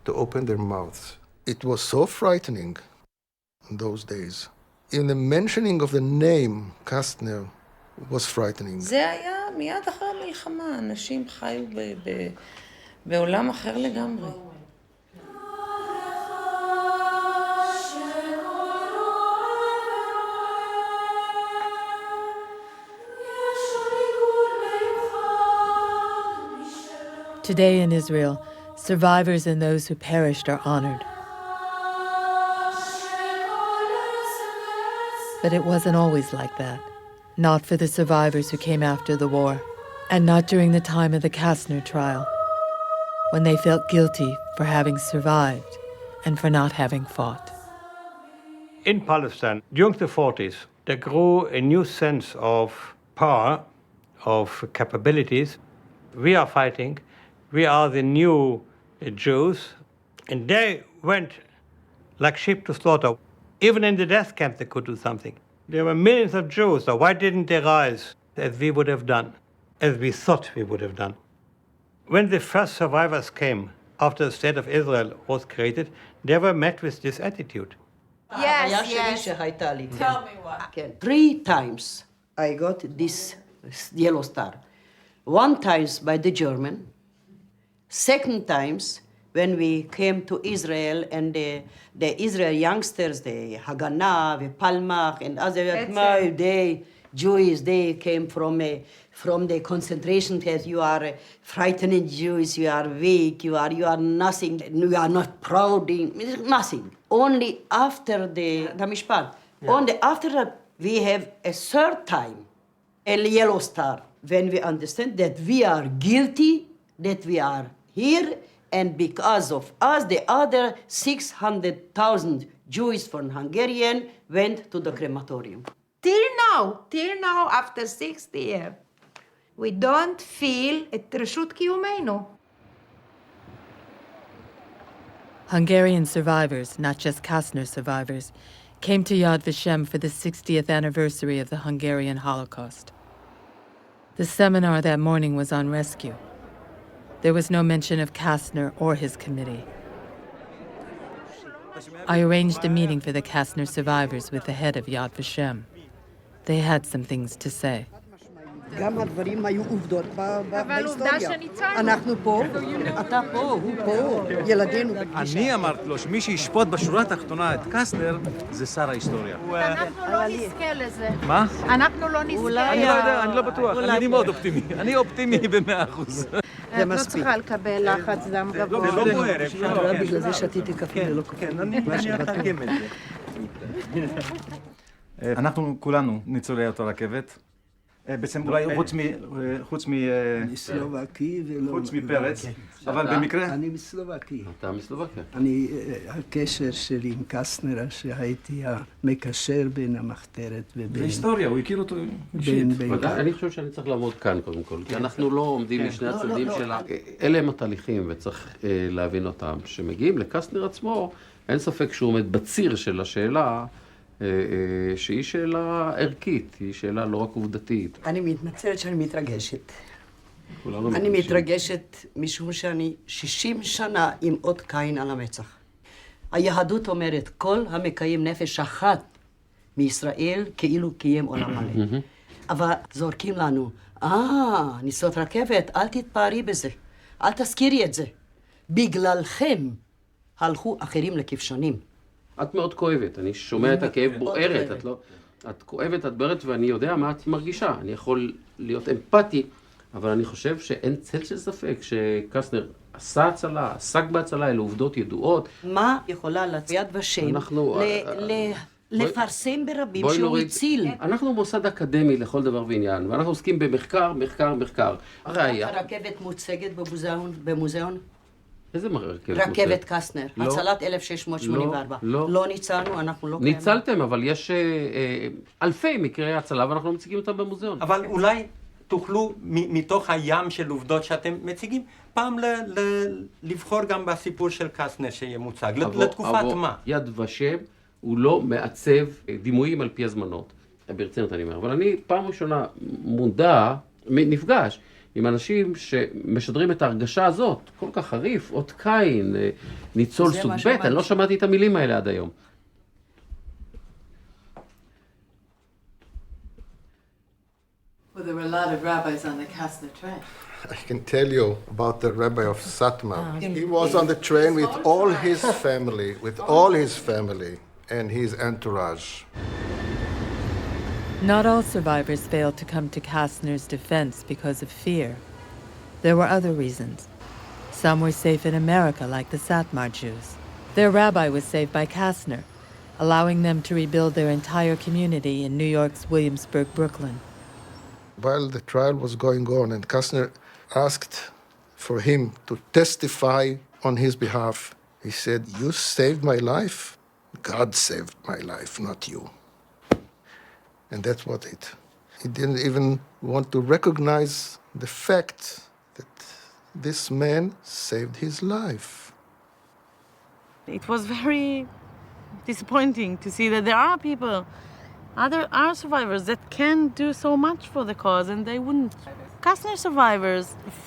S25: to open their mouths. It was so frightening in those days. Even the mentioning of the name Kastner was frightening.
S3: זה היה מיד אחרי המלחמה, אנשים חיו בעולם אחר לגמרי.
S2: Today in Israel, survivors and those who perished are honored. But it wasn't always like that. Not for the survivors who came after the war, and not during the time of the Kastner trial, when they felt guilty for having survived and for not having fought.
S5: In Palestine, during the 40s, there grew a new sense of power, of capabilities. We are fighting. We are the new Jews. And they went like sheep to slaughter. Even in the death camp, they could do something. There were millions of Jews, so why didn't they rise as we would have done, as we thought we would have done? When the first survivors came after the state of Israel was created, they were met with this attitude.
S6: Yes. Tell me what. 3 times I got this yellow star. 1 time by the German. 2nd times when we came to Israel and the Israel youngsters, the Haganah, the Palmach, and other, they Jews, they came from the concentration camps. You are frightening Jews, you are weak, you are nothing, you are not proud, nothing. Only after the Mishpat, only after that we have a 3rd time, a yellow star, when we understand that we are guilty, that we are here, and because of us, the other 600,000 Jews from Hungarian went to the crematorium.
S16: Till now, after 60 years, we don't feel את רשות קיומנו.
S2: Hungarian survivors, not just Kastner survivors, came to Yad Vashem for the 60th anniversary of the Hungarian Holocaust. The seminar that morning was on rescue. There was no mention of Kastner or his committee. I arranged a meeting for the Kastner survivors with the head of Yad Vashem. They had some things to say.
S6: גם הדברים היו עובדות בהיסטוריה. אנחנו פה, אתה פה, הוא פה, ילדינו.
S17: אני אמרתי לו שמי שישפוט בשורה התחתונה את קסטנר זה שר ההיסטוריה.
S16: אנחנו לא נזכה לזה.
S17: מה?
S16: אנחנו לא נזכה.
S17: אני לא יודע, אני לא בטוח, אני מאוד אופטימי. אני אופטימי ב100%.
S16: את לא צריכה לקבל לחץ דם גבוה.
S17: זה לא בוער.
S6: בגלל זה שתיתי קפה ללא קפה.
S17: כן, אני אתרגם את זה. אנחנו כולנו ניצולי אותה רכבת. בעצם אולי חוץ מפרץ, אבל במקרה...
S23: אני מסלובקי.
S7: אתה מסלובקיה.
S23: הקשר שלי עם קסטנר, שהייתי המקשר בין המחתרת ובין...
S17: זה היסטוריה, הוא הכיר אותו אישית.
S7: אני חושב שאני צריך לעמוד כאן קודם כל, כי אנחנו לא עומדים משני הצדדים שלה. אלה הם התהליכים וצריך להבין אותם. כשמגיעים לקסטנר עצמו, אין ספק שהוא עומד בציר של השאלה, שהיא שאלה ערכית, היא שאלה לא רק עובדתית.
S6: אני מתנצלת שאני מתרגשת. אני מתרגשת משום שאני 60 שנה עם אות קין על המצח. היהדות אומרת, כל המקיים נפש אחת מישראל כאילו קיים עולם מלא. אבל זורקים לנו, ניסות רכבת, אל תתפארי בזה, אל תזכירי את זה. בגללכם הלכו אחרים לכבשנים.
S7: את מאוד כואבת, אני שומע את הכאב בוערת, את כואבת, את בוערת, ואני יודע מה את מרגישה. אני יכול להיות אמפתי, אבל אני חושב שאין צל של ספק שקסטנר עשה הצלה, עסק בהצלה, אלה עובדות ידועות.
S6: מה יכולה ליד ושם לפרסם ברבים שהוא הציל?
S7: אנחנו מוסד אקדמי לכל דבר ועניין, ואנחנו עוסקים במחקר, מחקר.
S6: הרכבת מוצגת במוזיאון?
S7: איזה רכבת?
S6: רכבת קסטנר, הצלת 1684. לא ניצלנו, אנחנו לא קיימים.
S7: ניצלתם, אבל יש אלפי מקרי הצלה, ואנחנו לא מציגים אותם במוזיאון.
S26: אבל אולי תוכלו, מתוך הים של עובדות שאתם מציגים, פעם לבחור גם בסיפור של קסטנר שיהיה מוצג. לתקופת מה?
S7: יד ושם הוא לא מעצב דימויים על פי הזמנות. ברצינות אני אומר. אבל אני פעם ראשונה נפגש עם אנשים שמשדרים את ההרגשה הזאת, כל כך חריף, אות קין, ניצול סוג ב', אני לא שמעתי את המילים האלה עד היום.
S2: Well, there were a lot of rabbis on the Kastner train.
S25: I can tell you about the rabbi of Satmar. He was on the train with all his family, and his entourage.
S2: Not all survivors failed to come to Kastner's defense because of fear. There were other reasons. Some were safe in America, like the Satmar Jews. Their rabbi was saved by Kastner, allowing them to rebuild their entire community in New York's Williamsburg, Brooklyn.
S25: While the trial was going on, and Kastner asked for him to testify on his behalf, he said, "You saved my life? God saved my life, not you." And that's what he didn't even want to recognize the fact that this man saved his life.
S1: It was very disappointing to see that there are people, are survivors that can do so much for the cause and they wouldn't. Kastner survivors,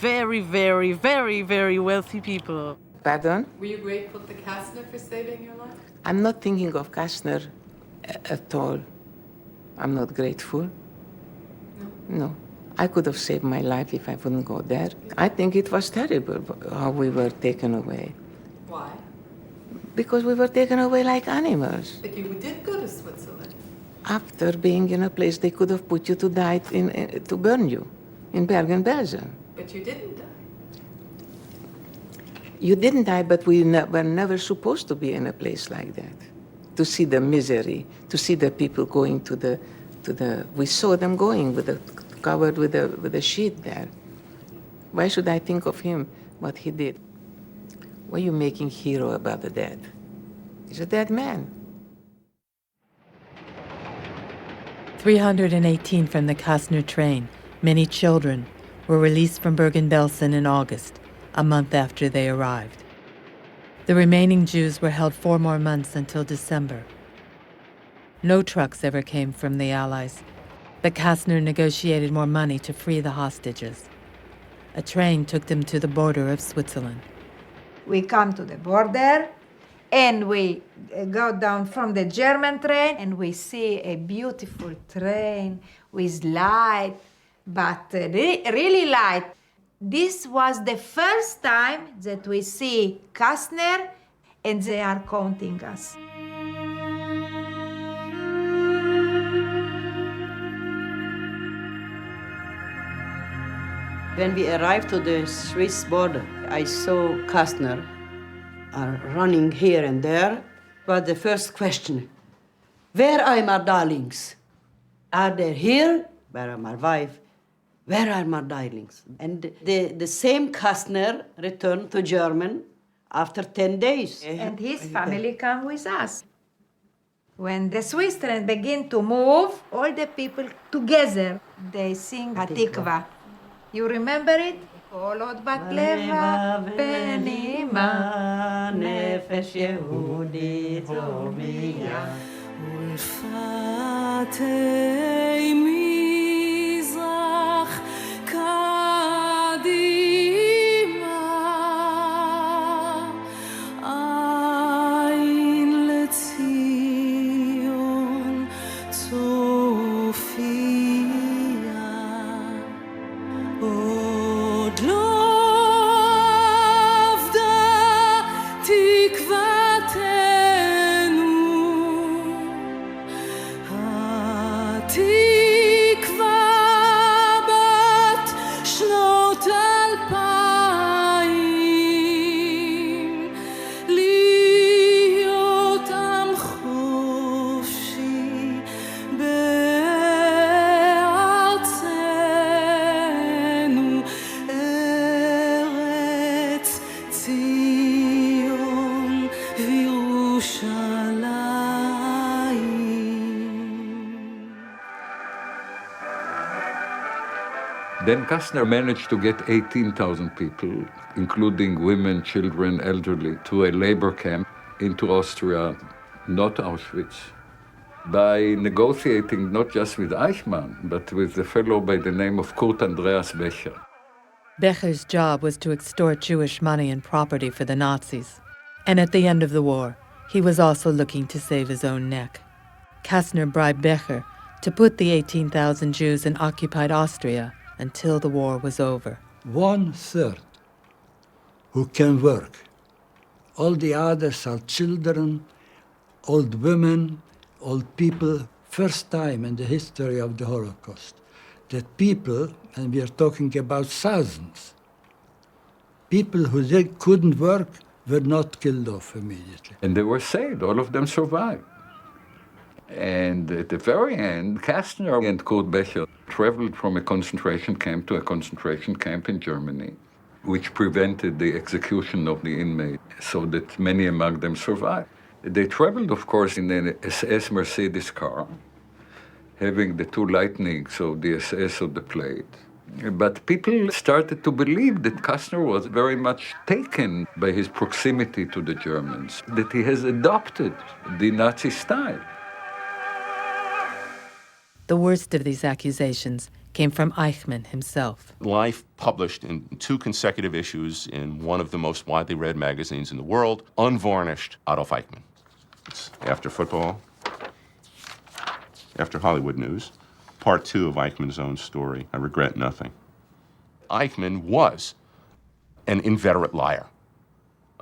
S1: very, very, very, very wealthy people.
S3: Pardon?
S2: Were you grateful to Kastner for saving your life?
S3: I'm not thinking of Kastner at all. I'm not grateful. No. I could have saved my life if I wouldn't go there. I think it was terrible how we were taken away.
S2: Why?
S3: Because we were taken away like animals.
S2: But you did go to Switzerland.
S3: After being in a place they could have put you to die, to burn you, in Bergen-Belsen.
S2: But you didn't die.
S3: You didn't die, but we were never supposed to be in a place like that. To see the misery, to see the people going to the, we saw them going covered with a sheet there. Why should I think of him, what he did? Why are you making hero about the dead? He's a dead man.
S2: 318 from the Kastner train, many children, were released from Bergen-Belsen in August, a month after they arrived. The remaining Jews were held 4 more months until December. No trucks ever came from the Allies, but Kastner negotiated more money to free the hostages. A train took them to the border of Switzerland.
S16: We come to the border and we go down from the German train and we see a beautiful train with light, but really light. This was the first time that we see Kastner and they are counting us.
S6: When we arrived to the Swiss border, I saw Kastner running here and there. But the first question, where are my darlings? Are they here? Where are my wife? Where are my darlings? And the same Kastner returned to Germany after 10 days.
S16: And his family come with us. When the Swiss train begin to move, all the people together, they sing Hatikva. You remember it? כל עוד בת לבב בנימה, נפש יהודית הומייה.
S8: ולפתי מזרח קדימה, עין לציון צופיה.
S14: Then Kastner managed to get 18,000 people, including women, children, elderly, to a labor camp into Austria, not Auschwitz, by negotiating not just with Eichmann, but with a fellow by the name of Kurt Andreas Becher.
S2: Becher's job was to extort Jewish money and property for the Nazis. And at the end of the war, he was also looking to save his own neck. Kastner bribed Becher to put the 18,000 Jews in occupied Austria until the war was over.
S23: 1/3 who can work. All the others are children, old women, old people. First time in the history of the Holocaust that people, and we are talking about thousands, people who couldn't work were not killed off immediately.
S14: And they were saved. All of them survived. And at the very end, Kastner and Kurt Becher traveled from a concentration camp to a concentration camp in Germany, which prevented the execution of the inmate, so that many among them survived. They traveled, of course, in an SS Mercedes car, having the two lightnings of the SS of the plate. But people started to believe that Kastner was very much taken by his proximity to the Germans, that he has adopted the Nazi style.
S2: The worst of these accusations came from Eichmann himself.
S9: Life published in 2 consecutive issues in one of the most widely read magazines in the world, unvarnished Adolf Eichmann. It's after football, after Hollywood news, part 2 of Eichmann's own story, I regret nothing. Eichmann was an inveterate liar.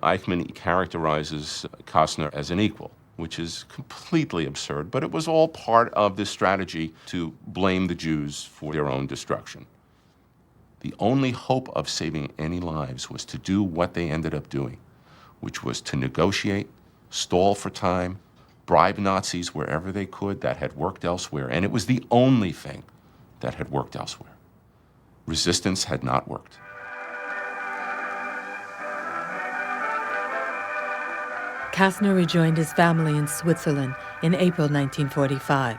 S9: Eichmann characterizes Kastner as an equal, which is completely absurd, but it was all part of this strategy to blame the Jews for their own destruction. The only hope of saving any lives was to do what they ended up doing, which was to negotiate, stall for time, bribe Nazis wherever they could. That had worked elsewhere, and it was the only thing that had worked elsewhere. Resistance had not worked.
S2: Kastner rejoined his family in Switzerland in April 1945.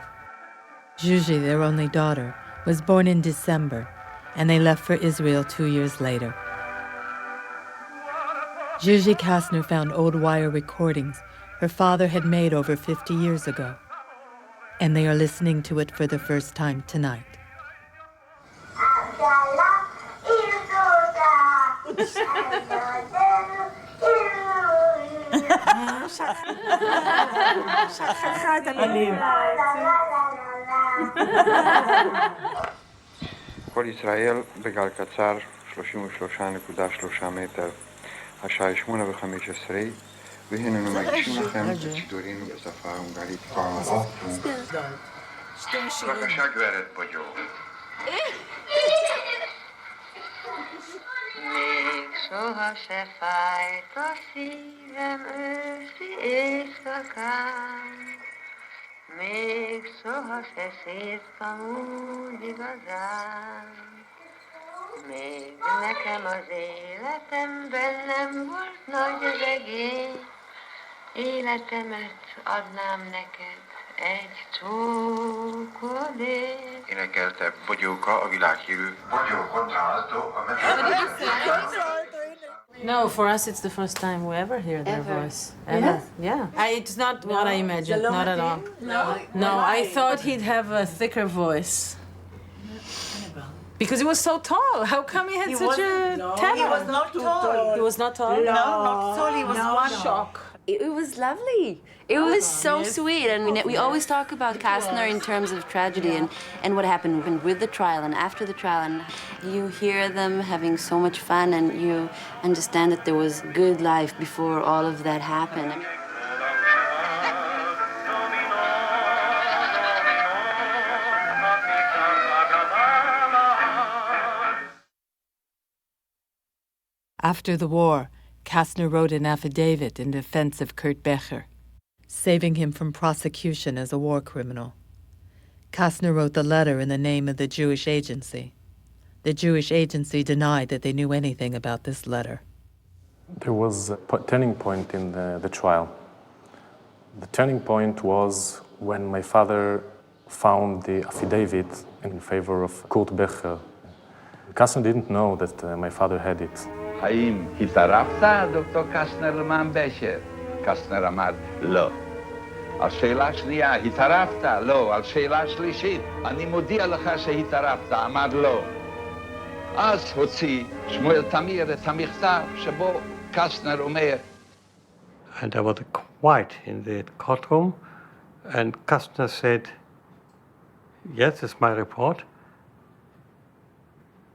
S2: Zsuzsi, their only daughter, was born in December, and they left for Israel 2 years later. Zsuzsi Kasztner found old wire recordings her father had made over 50 years ago, and they are listening to it for the first time tonight.
S11: כל ישראל בגל קצר 33.3 מטר, השעה 8:15, והננו מגישים לכם את שידורינו בשפה ההונגרית. בבקשה גברת בויו.
S19: Még soha se fájt a szívem őszi éjszakán, még soha se sírtam úgy igazán, még nekem az életemben nem volt nagy az egész, életemet adnám neked egy csókodért.
S11: Énekelte Bogyóka, a világhírű Bogyókotáltó a
S18: No, for us it's the first time we ever hear their voice. Ever. Yeah. It's not what I imagined, not at all. No, I thought he'd have a thicker voice. Because he was so tall. How come he had such a tenor?
S20: He was not tall.
S18: He was not tall?
S20: No, not tall. He was one
S18: shock.
S22: It was lovely. It was so sweet. And we always talk about Kastner in terms of tragedy and what happened with the trial and after the trial. And you hear them having so much fun and you understand that there was good life before all of that happened.
S2: After the war, Kastner wrote an affidavit in defense of Kurt Becher, saving him from prosecution as a war criminal. Kastner wrote the letter in the name of the Jewish Agency. The Jewish Agency denied that they knew anything about this letter.
S24: There was a turning point in the trial. The turning point was when my father found the affidavit in favor of Kurt Becher. Kastner didn't know that my father had it.
S27: האם התערבת, דוקטור קסטנר, למען בשר? קסטנר אמר, לא. על שאלה שנייה, התערבת? לא. על שאלה שלישית, אני מודיע לך שהתערבת, אמר לא. אז הוציא שמואל תמיר את המכתב שבו קסטנר אומר,
S26: And there was a quiet in the courtroom, and Kastner said, yes, it's my report.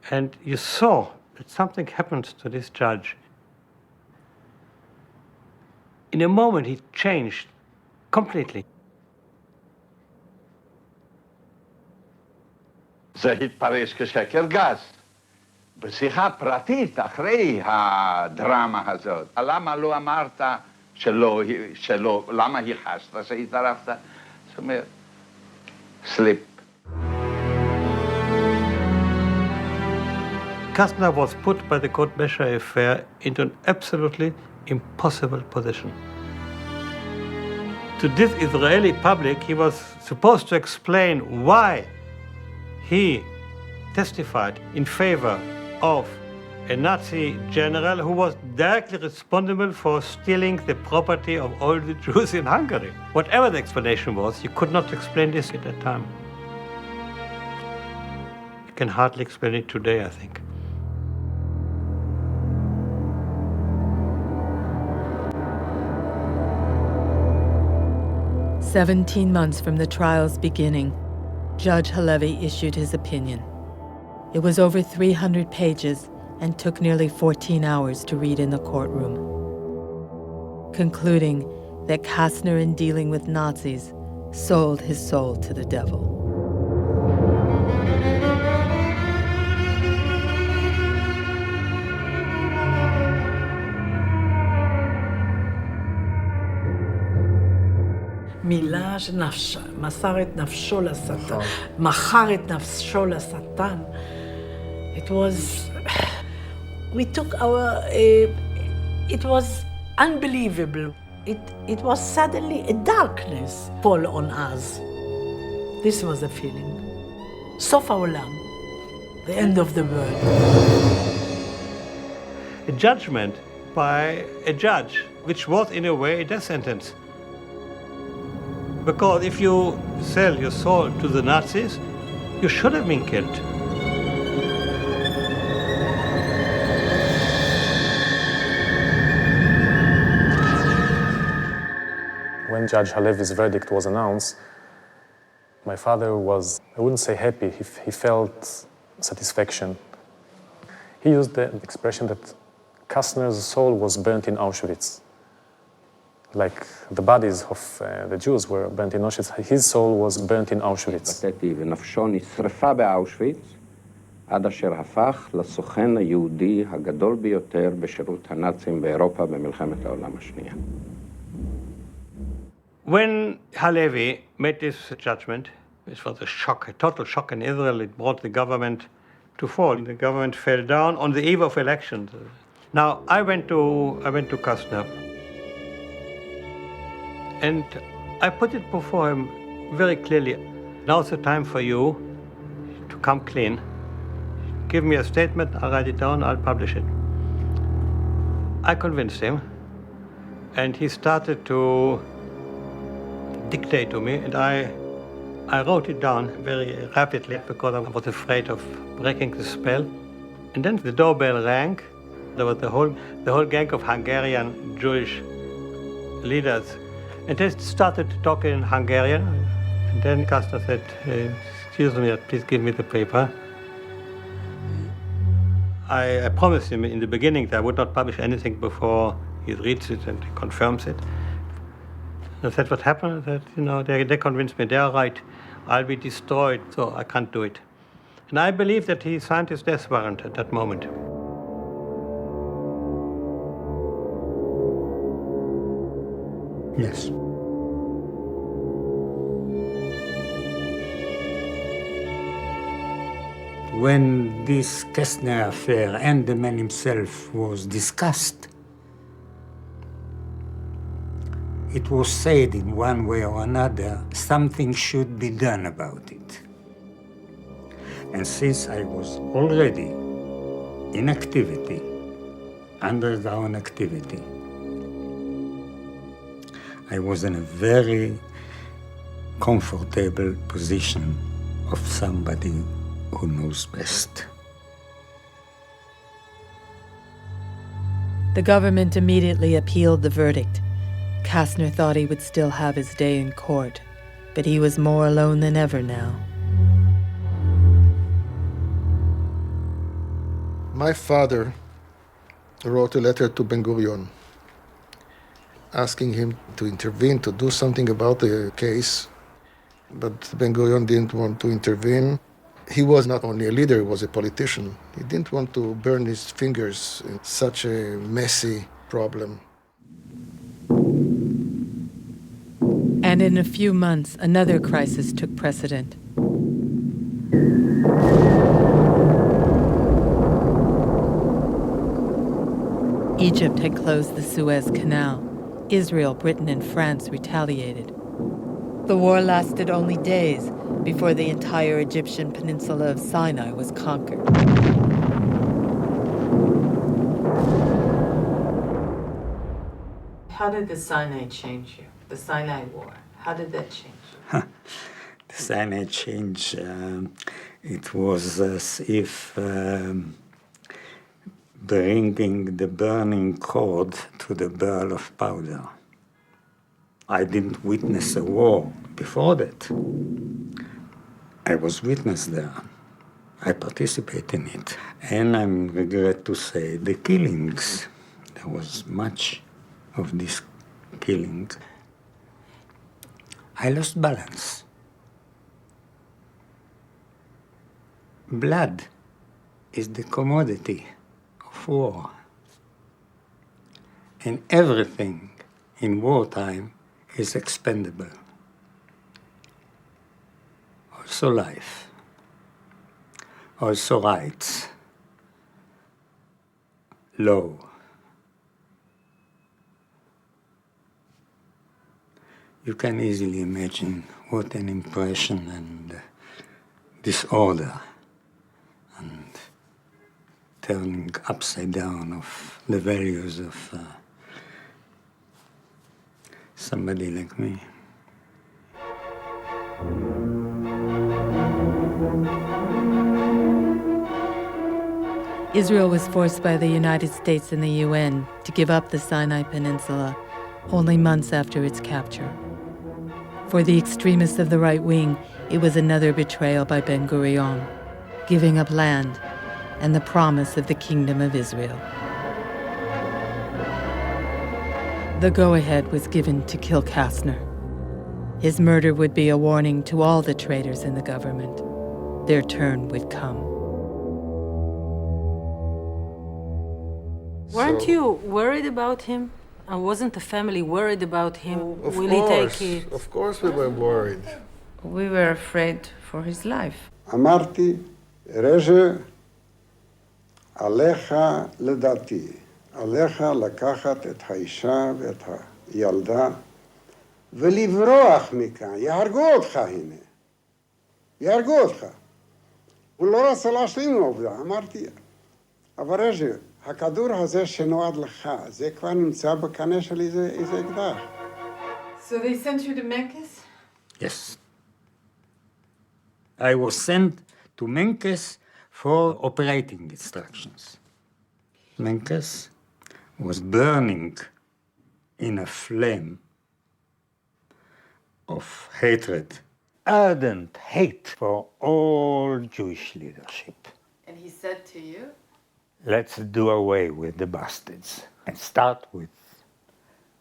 S26: And you saw that something happened to this judge. In a moment, he changed completely.
S27: זה התפרש כשקר גס. בשיחה פרטית אחרי הדרמה הזאת, למה לא אמרת שלא, למה הכחשת שהתערבת? זאת אומרת, sleep.
S26: Kastner was put by the court measure affair into an absolutely impossible position. To this Israeli public, he was supposed to explain why he testified in favor of a Nazi general who was directly responsible for stealing the property of all the Jews in Hungary. Whatever the explanation was, you could not explain this at that time. You can hardly explain it today, I think.
S2: "17 months from the trial's beginning, Judge Halevi issued his opinion. It was over 300 pages and took nearly 14 hours to read in the courtroom, concluding that Kastner, in dealing with Nazis, sold his soul to the devil.
S4: מילה שמסר את נפשו לשטן, מכר את נפשו לשטן. It was, we took our, it was unbelievable. It was suddenly a darkness fall on us. This was the feeling. סוף העולם, the end of the world.
S26: A judgment by a judge, which was in a way a death sentence. Because if you sell your soul to the Nazis, you should have been killed.
S24: When Judge Halevi's verdict was announced, my father was, I wouldn't say happy, he felt satisfaction. He used the expression that Kastner's soul was burnt in Auschwitz. Like the bodies of the Jews were burnt in Auschwitz, his soul was burnt in Auschwitz.
S27: ונפשו נשרפה באושוויץ, עד אשר הפך לסוכן היהודי הגדול ביותר בשירות הנאצים באירופה במלחמת העולם השנייה.
S26: When Halevi made this judgment, this was a shock, a total shock in Israel. It brought the government to fall. The government fell down on the eve of elections. Now, I went to Kastner, and I put it before him very clearly. Now's the time for you to come clean. Give me a statement, I'll write it down, I'll publish it. I convinced him, and he started to dictate to me, and I wrote it down very rapidly because I was afraid of breaking the spell. And then the doorbell rang. There was the whole gang of Hungarian Jewish leaders, and they started talking in Hungarian. And then Kastner said, "Excuse me, please give me the paper." I promised him in the beginning that I would not publish anything before he reads it and confirms it. I said, what happened? That, they convinced me they're right. I'll be destroyed, so I can't do it. And I believe that he signed his death warrant at that moment.
S23: Yes. When this Kastner affair and the man himself was discussed, it was said in one way or another, something should be done about it. And since I was already in activity, underground activity, I was in a very comfortable position of somebody who knows best.
S2: The government immediately appealed the verdict. Kastner thought he would still have his day in court, but he was more alone than ever now.
S25: My father wrote a letter to Ben-Gurion asking him to intervene, to do something about the case, but Ben-Gurion didn't want to intervene. He was not only a leader, he was a politician. He didn't want to burn his fingers in such a messy problem.
S2: And in a few months, another crisis took precedent. Egypt had closed the Suez Canal. Israel, Britain, and France retaliated. The war lasted only days before the entire Egyptian peninsula of Sinai was conquered.
S5: How did the Sinai change you? The Sinai War, how did that change you?
S10: The Sinai change, it was as if bringing the burning cord to the barrel of powder. I didn't witness a war before that. I was witness there. I participated in it. And I regret to say the killings. There was much of these killings. I lost balance. Blood is the commodity of war. And everything in wartime is expendable. Also life, also rights, law. You can easily imagine what an impression and disorder and turning upside down of the values of somebody like me.
S2: Israel was forced by the United States and the UN to give up the Sinai Peninsula only months after its capture. For the extremists of the right wing, it was another betrayal by Ben-Gurion, giving up land and the promise of the Kingdom of Israel. The go-ahead was given to kill Kastner. His murder would be a warning to all the traitors in the government. Their turn would come.
S18: Weren't you worried about him? And wasn't the family worried about him? Will he take it?
S25: Of course we were worried.
S3: We were afraid for his life.
S12: אמרתי, רז'ה, עליך לדעתי, עליך לקחת את האישה ואת הילדה ולברוח מכאן, יהרגו אותך הנה, יהרגו אותך. הוא לא רצה להשלים עם העובדה, אמרתי, אבל רז'ה, הכדור הזה שנועד לך, זה כבר נמצא בקנה של איזה אקדח.
S16: So they sent you to Memphis?
S10: Yes. I was sent to Memphis for operating instructions. Memphis was burning in a flame of hatred, ardent hate for all Jewish leadership.
S5: And he said to you?
S10: Let's do away with the bastards and start with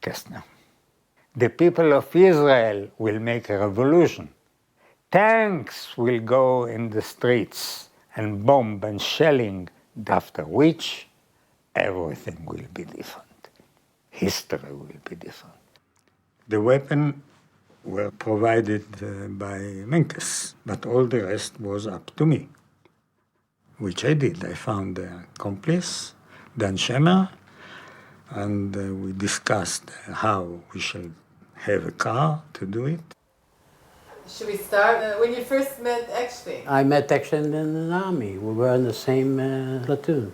S10: Kastner. The people of Israel will make a revolution. Tanks will go in the streets and bomb and shelling, after which everything will be different. History will be different. The weapons were provided by Menkes, but all the rest was up to me, which I did. I found the accomplice, Dan Shemer, and we discussed how we shall have a car to do it.
S5: Should we start when you first met Eckstein?
S13: I met Eckstein in the army. We were in the same platoon.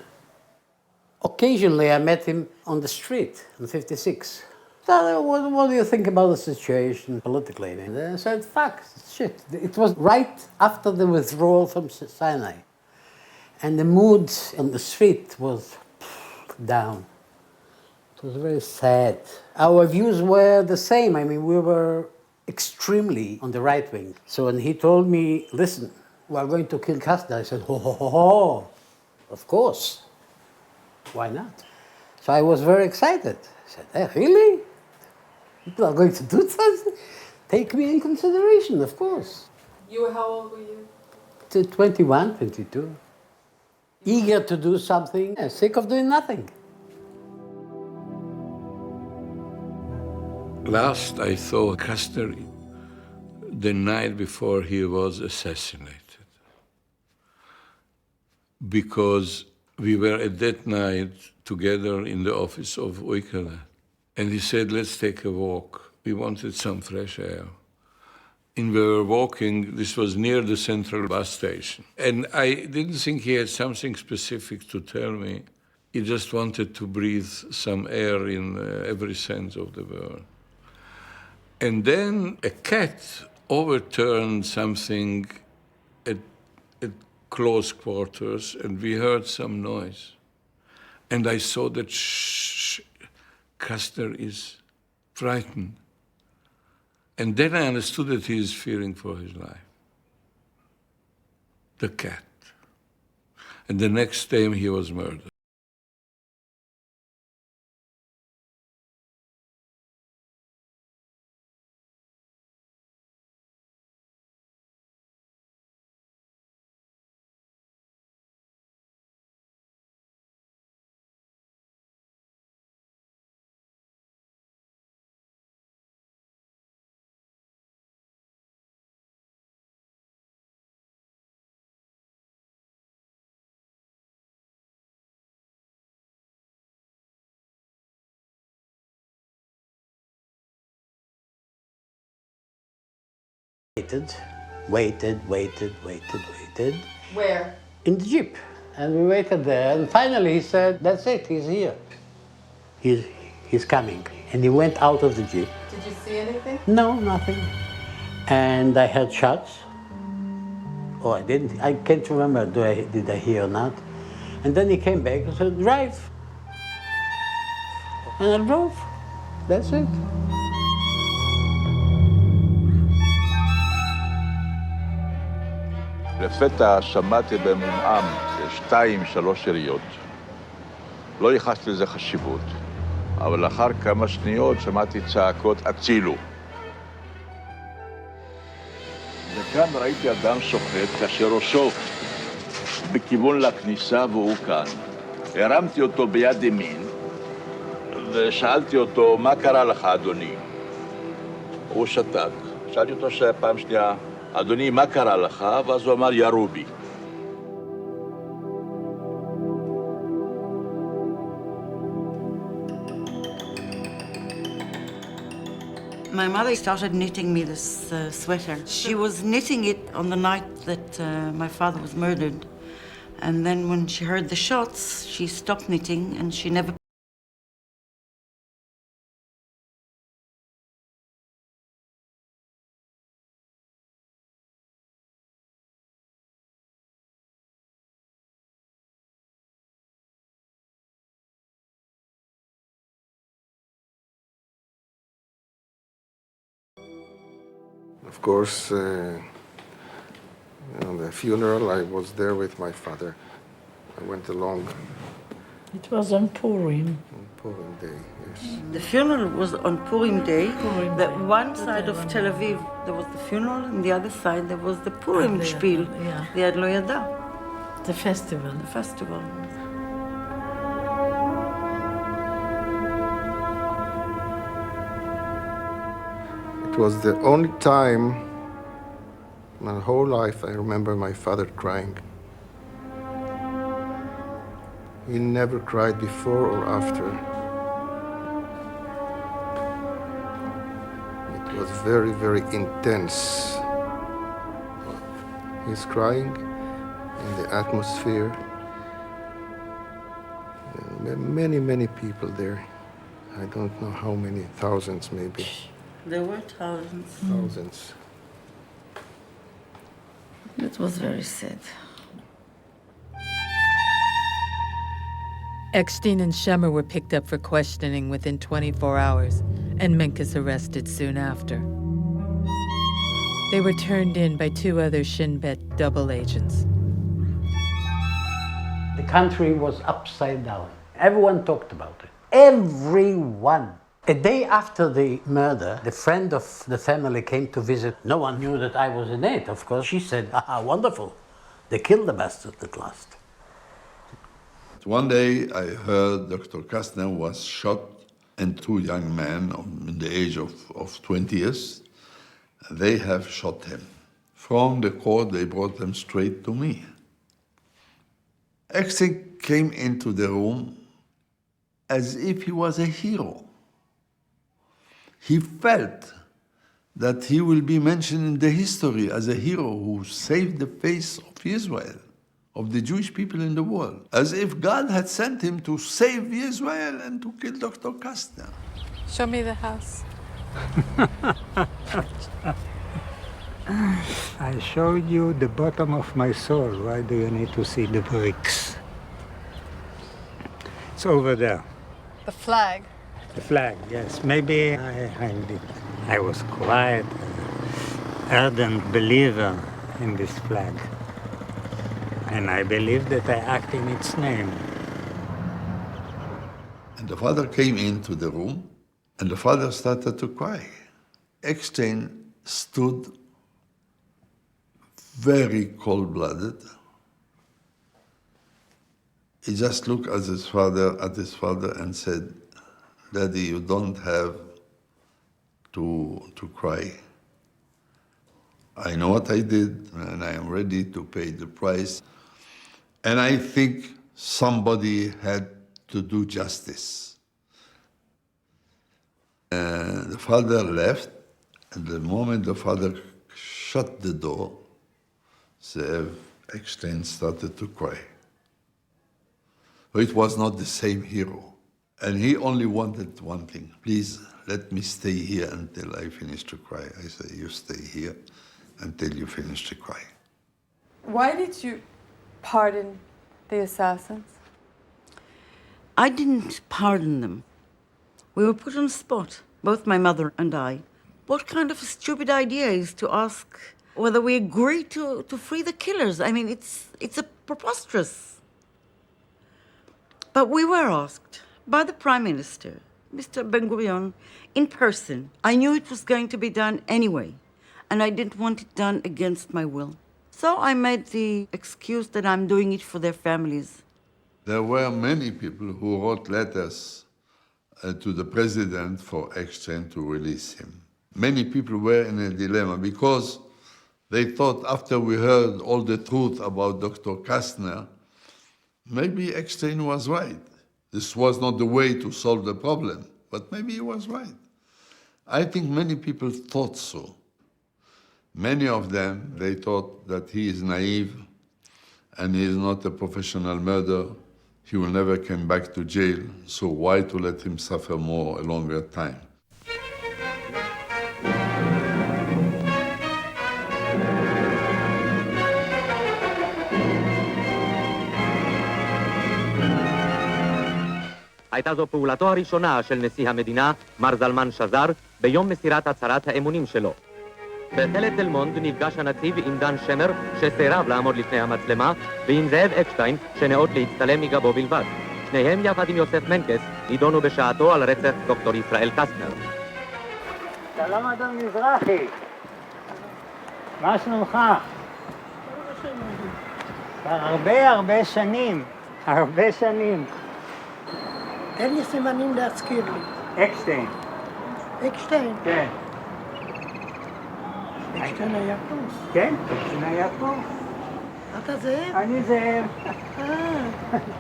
S13: Occasionally, I met him on the street in 56. What do you think about the situation politically? And I said, fuck, shit. It was right after the withdrawal from Sinai. And the mood on the street was down. It was very sad. Our views were the same. I mean, we were extremely on the right wing. So when he told me, listen, we are going to kill Kastner, I said, ho, ho, ho, ho, of course. Why not? So I was very excited. I said, really? People are going to do something? Take me in consideration, of course.
S2: How old were you?
S13: 21, 22. Eager to do something, sick of doing nothing.
S1: Last I saw Kastner the night before he was assassinated. Because we were at that night together in the office of Michaeli. And he said, let's take a walk. We wanted some fresh air. And we were walking, this was near the central bus station. And I didn't think he had something specific to tell me. He just wanted to breathe some air in every sense of the word. And then a cat overturned something at close quarters, and we heard some noise. And I saw that Kastner is frightened. And then I understood that he is fearing for his life. The cat. And the next day he was murdered.
S13: Waited.
S2: Where?
S13: In the jeep. And we waited there, and finally he said, that's it, he's here. He's coming. And he went out of the jeep.
S2: Did you see anything?
S13: No, nothing. And I heard shots. Oh, I didn't. I can't remember, did I hear or not. And then he came back and said, drive. And I drove. That's it.
S6: לפתע שמעתי במומעם 2-3 יריות. לא ייחסתי לזה חשיבות, אבל לאחר כמה שניות שמעתי צעקות הצילו. וכאן ראיתי אדם שוחט כאשר ראשו בכיוון לכניסה והוא כאן. הרמתי אותו ביד ימין ושאלתי אותו, מה קרה לך, אדוני? הוא שתק. שאלתי אותו פעם שנייה, אדוני, מה קרה לך? ואז הוא אמר, ירו בי.
S20: My mother started knitting me this sweater. She was knitting it on the night that my father was murdered. And then when she heard the shots, she stopped knitting and she never...
S25: Of course, on the funeral, I was there with my father. I went along.
S4: It was on Purim.
S25: On Purim Day, yes.
S20: The funeral was on Purim Day. That one side of Tel Aviv, there was the funeral, and the other side, there was the Purim spiel, the Ad Lo Yada.
S4: The festival.
S20: The festival.
S25: It was the only time my whole life I remember my father crying. He never cried before or after. It was very, very intense. He's crying in the atmosphere. Many, many people there. I don't know how many, thousands maybe.
S20: There were thousands.
S25: Thousands.
S20: It was very sad.
S2: Eckstein and Shemer were picked up for questioning within 24 hours, and Minkus arrested soon after. They were turned in by 2 other Shin Bet double agents.
S13: The country was upside down. Everyone talked about it. Everyone. A day after the murder, the friend of the family came to visit. No one knew that I was in it, of course. She said, wonderful. They killed the bastard at last.
S1: One day I heard Dr. Kastner was shot and 2 young men in the age of 20 years, they have shot him. From the court, they brought them straight to me. Eckstein came into the room as if he was a hero. He felt that he will be mentioned in the history as a hero who saved the face of Israel, of the Jewish people in the world, as if God had sent him to save Israel and to kill Dr. Kastner.
S2: Show me the house.
S10: I showed you the bottom of my soul. Why do you need to see the bricks? It's over there.
S2: The flag.
S10: The flag, yes. Maybe I was quite ardent believer in this flag. And I believe that I act in its name.
S1: And the father came into the room, and the father started to cry. Eckstein stood very cold-blooded. He just looked at his father and said, "Daddy, you don't have to cry. I know what I did, and I am ready to pay the price. And I think somebody had to do justice." The father left, and the moment the father shut the door, Ze'ev Eckstein started to cry. It was not the same hero. And he only wanted one thing: please let me stay here until I finish to cry. I said, you stay here until you finish to cry.
S7: Why did you pardon the assassins?
S20: I didn't pardon them. We were put on the spot, both my mother and I. What kind of a stupid idea is to ask whether we agree to free the killers? I mean, it's a preposterous. But we were asked by the Prime Minister, Mr. Ben-Gurion, in person. I knew it was going to be done anyway, and I didn't want it done against my will. So I made the excuse that I'm doing it for their families.
S1: There were many people who wrote letters to the president for Eckstein to release him. Many people were in a dilemma because they thought, after we heard all the truth about Dr. Kastner, maybe Eckstein was right. This was not the way to solve the problem, but maybe he was right. I think many people thought so. Many of them, they thought that he is naive and he is not a professional murderer. He will never come back to jail, so why to let him suffer more a longer time?
S8: הייתה זו פעולתו הראשונה של נשיא המדינה, מר זלמן שזר, ביום מסירת הצהרת האמונים שלו. בתל תל מונד נפגש הנציב עם דן שמר, שסירב לעמוד לפני המצלמה, ועם זאב אקשטיין, שנאות להצטלם מגבו בלבד. שניהם יחד עם יוסף מנקס נידונו בשעתו על רצח דוקטור ישראל קסטנר.
S10: שלום אדון מזרחי. מה שלומך? הרבה שנים. הרבה שנים.
S9: אין לי סימנים להזכיר לי.
S10: אקשטיין.
S9: אקשטיין?
S10: כן.
S9: אקשטיין היה פה?
S10: כן, אקשטיין היה פה.
S9: אתה זאב?
S10: אני זאב.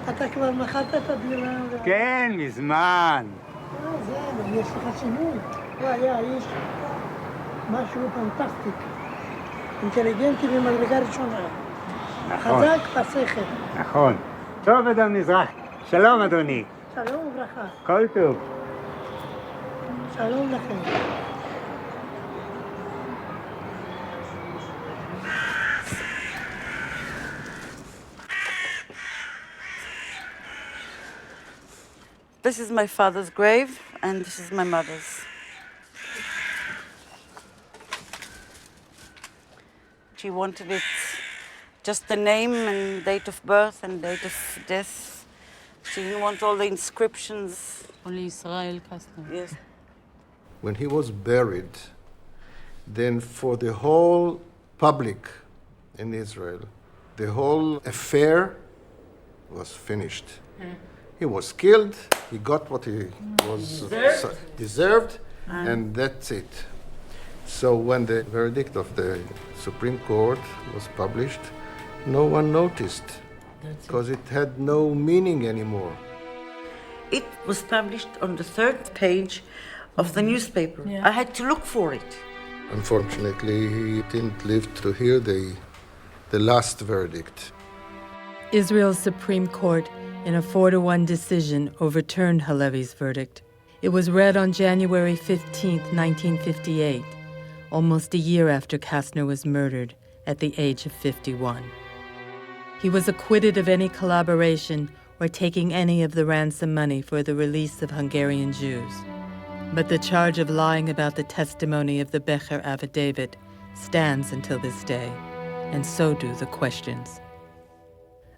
S9: אתה כבר מכרת את הדירה.
S10: כן, מזמן.
S9: זאב, יש לך שינוי. הוא היה איש משהו פנטסטי. אינטליגנטי במדרגה ראשונה.
S10: נכון.
S9: חזק בשכל.
S10: נכון. טוב, אדון מזרחי. שלום, אדוני.
S9: שלום וברכה.
S10: כל טוב.
S9: שלום לכם.
S20: This is my father's grave, and this is my mother's. She wanted it just the name and date of birth and date of death. She didn't want all the inscriptions.
S18: Only Israel Kastner.
S20: Yes.
S25: When he was buried, then for the whole public in Israel, the whole affair was finished. He was killed, he got what he was deserved, and that's it. So when the verdict of the Supreme Court was published, no one noticed, because it had no meaning anymore.
S20: It was published on the third page of the newspaper. I had to look for it.
S25: Unfortunately, he didn't live to hear the last verdict.
S2: Israel's Supreme Court, in a 4-1 decision, overturned Halevi's verdict. It was read on January 15, 1958, almost a year after Kastner was murdered at the age of 51. He was acquitted of any collaboration or taking any of the ransom money for the release of Hungarian Jews. But the charge of lying about the testimony of the Becher affidavit stands until this day, and so do the questions.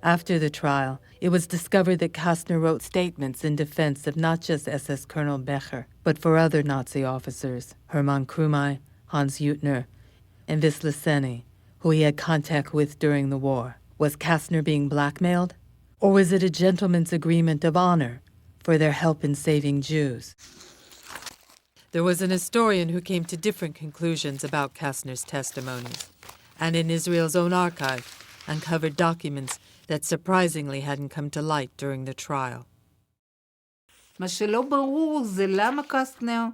S2: After the trial, it was discovered that Kastner wrote statements in defense of not just SS Colonel Becher, but for other Nazi officers, Hermann Krumai, Hans Eutner, and Wisla Seni, who he had contact with during the war. Was Kastner being blackmailed? Or was it a gentleman's agreement of honor for their help in saving Jews? There was an historian who came to different conclusions about Kastner's testimonies, and in Israel's own archive uncovered documents that surprisingly hadn't come to light during the trial.
S11: מה שלא ברור זה למה קסטנר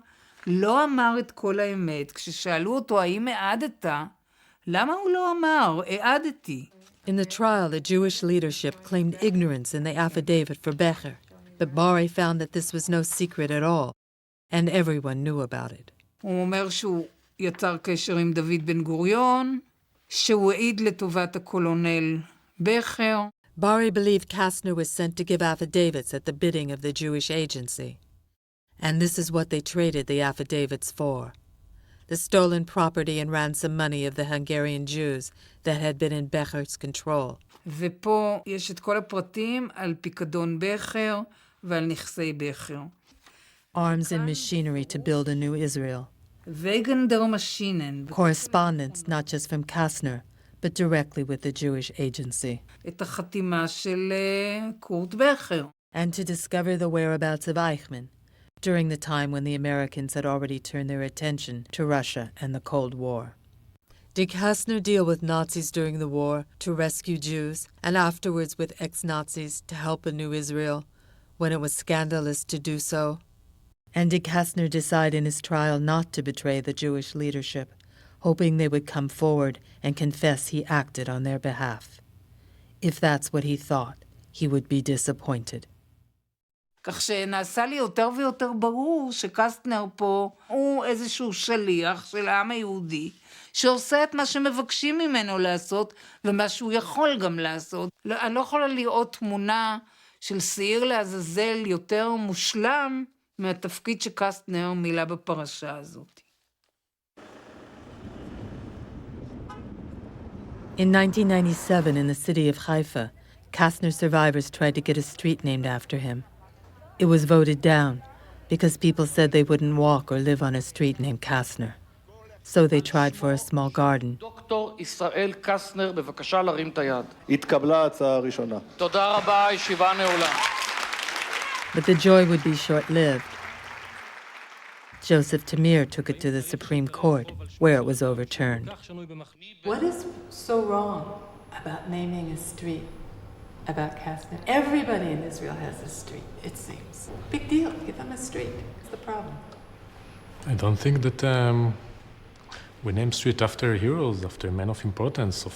S11: לא אמר את כל האמת. כששאלו אותו האם העדת, למה הוא לא אמר, העדתי?
S2: In the trial, the Jewish leadership claimed ignorance in the affidavit for Becher, but Bari found that this was no secret at all, and everyone knew about it.
S11: הוא אומר שהוא יצר קשר עם דוד בן גוריון, שהוא העיד לטובת הקולונל Becher.
S2: Bari believed Kastner was sent to give affidavits at the bidding of the Jewish agency. And this is what they traded the affidavits for: the stolen property and ransom money of the Hungarian Jews that had been in Becher's control.
S11: ופה יש את כל הפרטים על פיקדון בכר ועל נכסי בכר.
S2: Arms and machinery to build a new Israel.
S11: וגנדר משינן.
S2: Correspondence not just from Kastner, but directly with the Jewish agency.
S11: את החתימה של קורט בכר.
S2: And to discover the whereabouts of Eichmann during the time when the Americans had already turned their attention to Russia and the Cold War. Did Kastner deal with Nazis during the war to rescue Jews, and afterwards with ex-Nazis to help a new Israel when it was scandalous to do so? And did Kastner decide in his trial not to betray the Jewish leadership, hoping they would come forward and confess he acted on their behalf? If that's what he thought, he would be disappointed.
S11: כך שנעשה לי יותר ויותר ברור שקסטנר פה הוא איזשהו שליח של העם היהודי, שעושה את מה שמבקשים ממנו לעשות, ומה שהוא יכול גם לעשות. אני לא יכולה לראות תמונה של שעיר לעזאזל יותר מושלם מהתפקיד שקסטנר מילא בפרשה הזאת.
S2: In 1997, in the city of Haifa, Kastner survivors tried to get a street named after him. It was voted down because people said they wouldn't walk or live on a street named Kastner. So they tried for a small garden.
S14: דוקטור ישראל קסטנר, בבקשה להרים את היד.
S15: התקבלה ההצעה הראשונה.
S14: תודה רבה, ישיבה נעולה.
S2: But the joy would be short-lived. Joseph Tamir took it to the Supreme Court, where it was overturned.
S5: What is so wrong about naming a street about Kastner? Everybody in Israel has a street, it seems. Big deal, give them a street. What's the problem?
S24: I don't think that we name street after heroes, after men of importance, of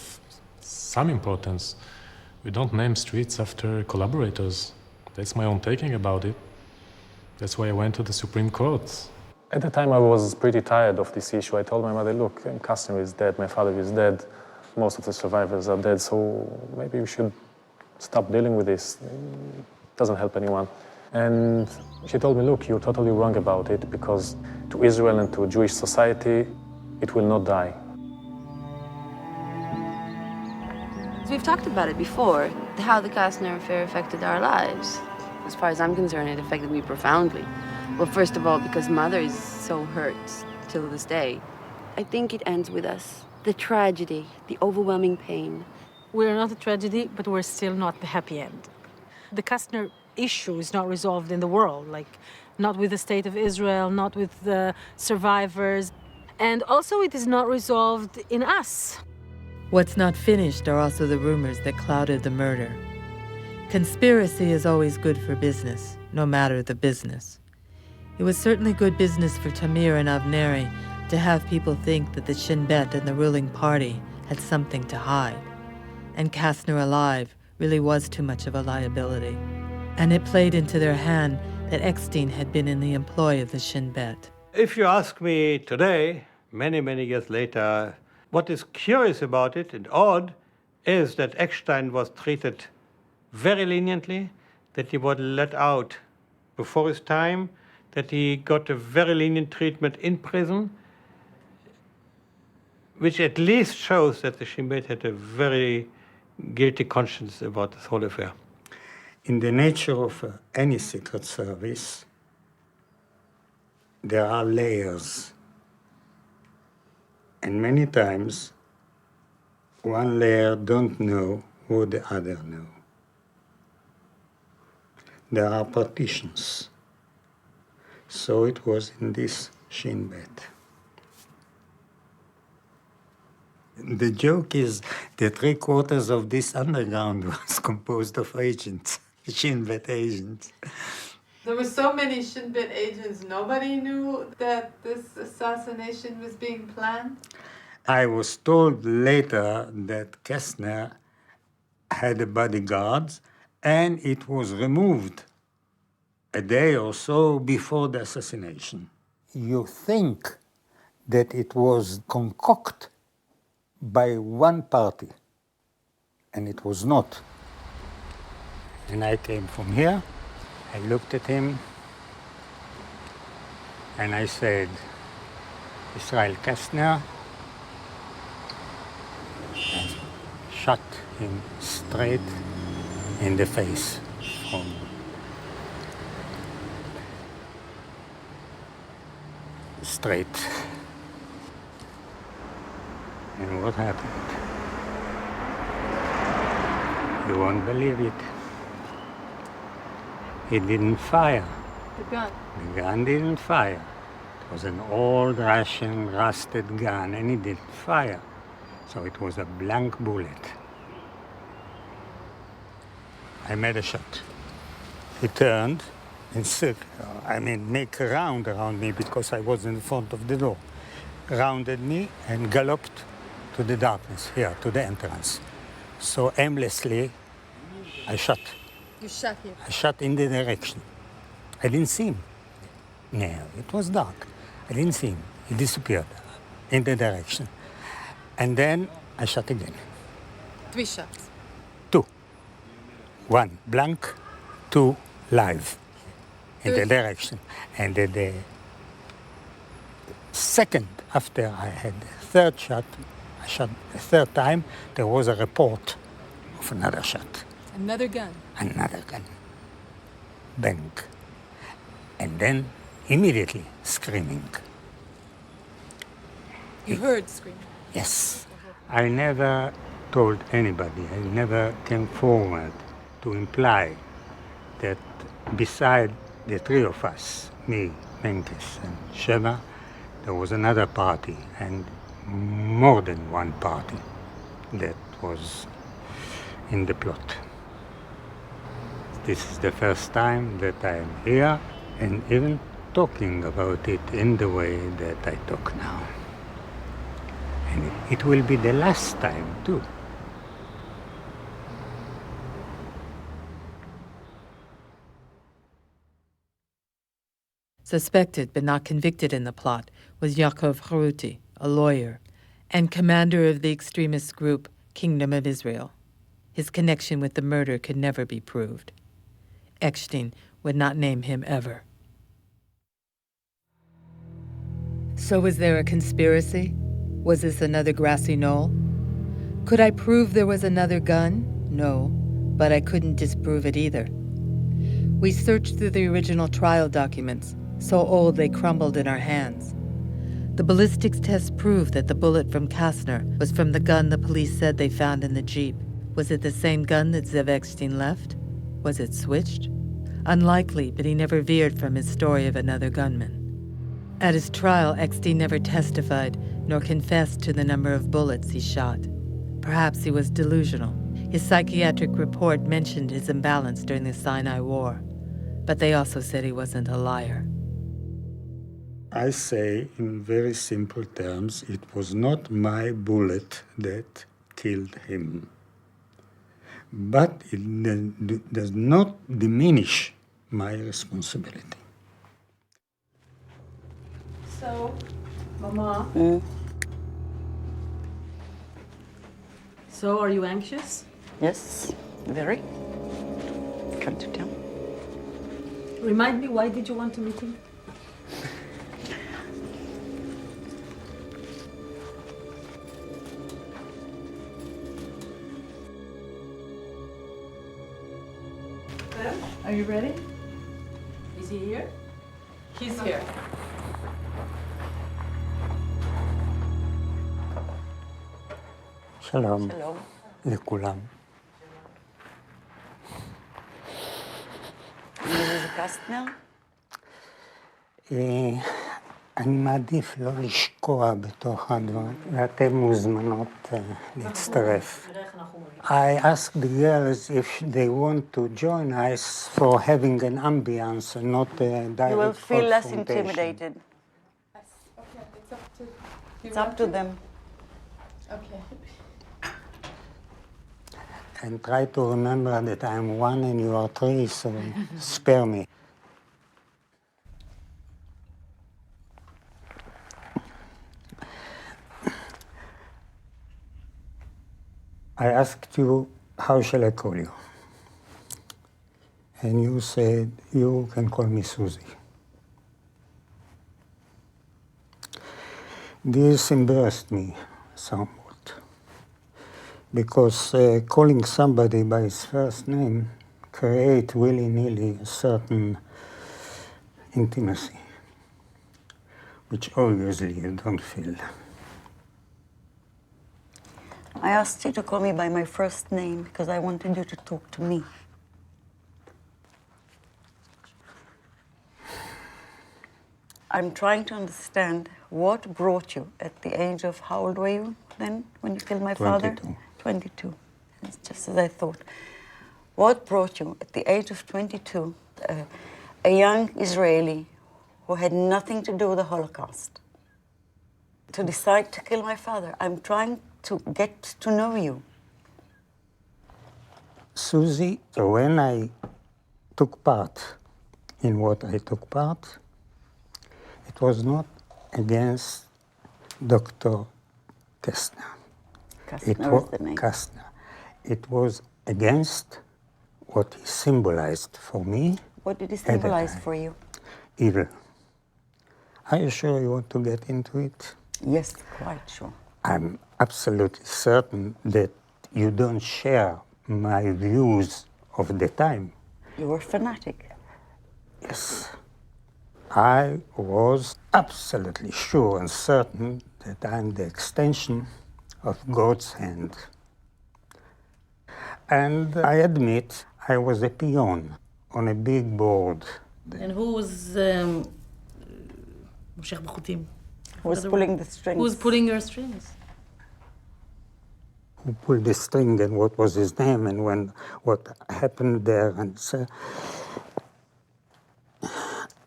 S24: some importance. We don't name streets after collaborators. That's my own taking about it. That's why I went to the Supreme Court. At the time, I was pretty tired of this issue. I told my mother, look, Kastner is dead, my father is dead, most of the survivors are dead, so maybe we should stop dealing with this. It doesn't help anyone. And she told me, look, you're totally wrong about it, because to Israel and to Jewish society, it will not die.
S17: So we've talked about it before, how the Kastner affair affected our lives. As far as I'm concerned, it affected me profoundly. Well, first of all, because Mother is so hurt till this day. I think it ends with us. The tragedy, the overwhelming pain.
S18: We're not a tragedy, but we're still not the happy end. The Kastner issue is not resolved in the world, like not with the state of Israel, not with the survivors. And also it is not resolved in us.
S2: What's not finished are also the rumors that clouded the murder. Conspiracy is always good for business, no matter the business. It was certainly good business for Tamir and Avneri to have people think that the Shin Bet and the ruling party had something to hide. And Kastner alive really was too much of a liability. And it played into their hand that Eckstein had been in the employ of the Shin Bet.
S10: If you ask me today, many, many years later, what is curious about it and odd is that Eckstein was treated very leniently, that he was let out before his time, that he got a very lenient treatment in prison, which at least shows that the Shin Bet had a very guilty conscience about this whole affair. In the nature of any secret service, there are layers. And many times, one layer don't know who the other know. There are partitions. So it was in this Shin Bet. The joke is that 3/4 of this underground was composed of agents, Shin Bet agents.
S5: There were so many Shin Bet agents, nobody knew that this assassination was being planned?
S10: I was told later that Kastner had a bodyguard, and it was removed a day or so before the assassination. You think that it was concocted by one party, and it was not. And I came from here, I looked at him, and I said, Israel Kastner, and shot him straight in the face from straight. And what happened? You won't believe it. He didn't fire.
S5: The gun.
S10: The gun didn't fire. It was an old Russian rusted gun, and it didn't fire. So it was a blank bullet. I made a shot. He turned and make a round around me because I was in the front of the door. Rounded me and galloped to the darkness here, to the entrance. So aimlessly, I shot.
S5: You shot him?
S10: I shot in the direction. I didn't see him. No, it was dark. I didn't see him. He disappeared in the direction. And then I shot again.
S5: 3 shots?
S10: 2. 1 blank, 2 live in the direction. And the second after I had the third shot, I shot the third time, there was a report of another shot.
S5: Another gun?
S10: Another gun. Bang. And then immediately screaming.
S5: You heard screaming?
S10: Yes. I never told anybody, I never came forward to imply that beside the 3 of us, me, Menkes, and Shema, there was another party, and more than one party that was in the plot. This is the first time that I am here and even talking about it in the way that I talk now. And it will be the last time, too.
S2: Suspected but not convicted in the plot was Yaakov Haruti, a lawyer, and commander of the extremist group Kingdom of Israel. His connection with the murder could never be proved. Eckstein would not name him ever. So was there a conspiracy? Was this another grassy knoll? Could I prove there was another gun? No, but I couldn't disprove it either. We searched through the original trial documents, so old they crumbled in our hands. The ballistics test proved that the bullet from Kastner was from the gun the police said they found in the Jeep. Was it the same gun that Ze'ev Eckstein left? Was it switched? Unlikely, but he never veered from his story of another gunman. At his trial, Eckstein never testified nor confessed to the number of bullets he shot. Perhaps he was delusional. His psychiatric report mentioned his imbalance during the Sinai War, but they also said he wasn't a liar.
S10: I say in very simple terms, it was not my bullet that killed him. But it does not diminish my responsibility.
S7: So, Mama. So, are you anxious?
S20: Yes, very. Can't you tell?
S7: Remind me, why did you want to meet him? Are you ready? Is he here? He's here.
S10: שלום לכולם.
S20: Mrs. Kastner?
S10: אני מעדיף לא לשקוע בתוך הדברים, ואתם מוזמנות להצטרף. I asked the girls if they want to join us for having an ambience and not a direct
S20: You will feel less
S10: confrontation.
S20: intimidated.
S7: Okay, it's up to
S20: It's up to them.
S7: Okay.
S10: And try to remember that I'm 1 and you are 3, so spare me. I asked you, how shall I call you? And you said, you can call me Zsuzsi. This embarrassed me somewhat, because calling somebody by his first name creates willy-nilly a certain intimacy, which obviously you don't feel.
S20: I asked you to call me by my first name because I wanted you to talk to me. I'm trying to understand what brought you at the age of, how old were you then when you killed my father? 22. It's just as I thought. What brought you at the age of 22, a young Israeli who had nothing to do with the Holocaust, to decide to kill my father? I'm trying to get to know you.
S10: Zsuzsi, when I took part in what I took part, it was not against Dr. Kastner.
S20: Kastner is the name.
S10: Kastner. It was against what he symbolized for me.
S20: What did he symbolize for you?
S10: Evil. Are you sure you want to get into it?
S20: Yes, quite sure.
S10: I'm absolutely certain that you don't share my views of the time.
S20: You were a fanatic.
S10: Yes. I was absolutely sure and certain that I'm the extension of God's hand. And I admit I was a peon on a big board.
S4: And who was מושך בחוטים?
S20: Who was pulling the strings?
S4: Who was pulling your strings?
S10: Who pulled the string and what was his name and when what happened there. And so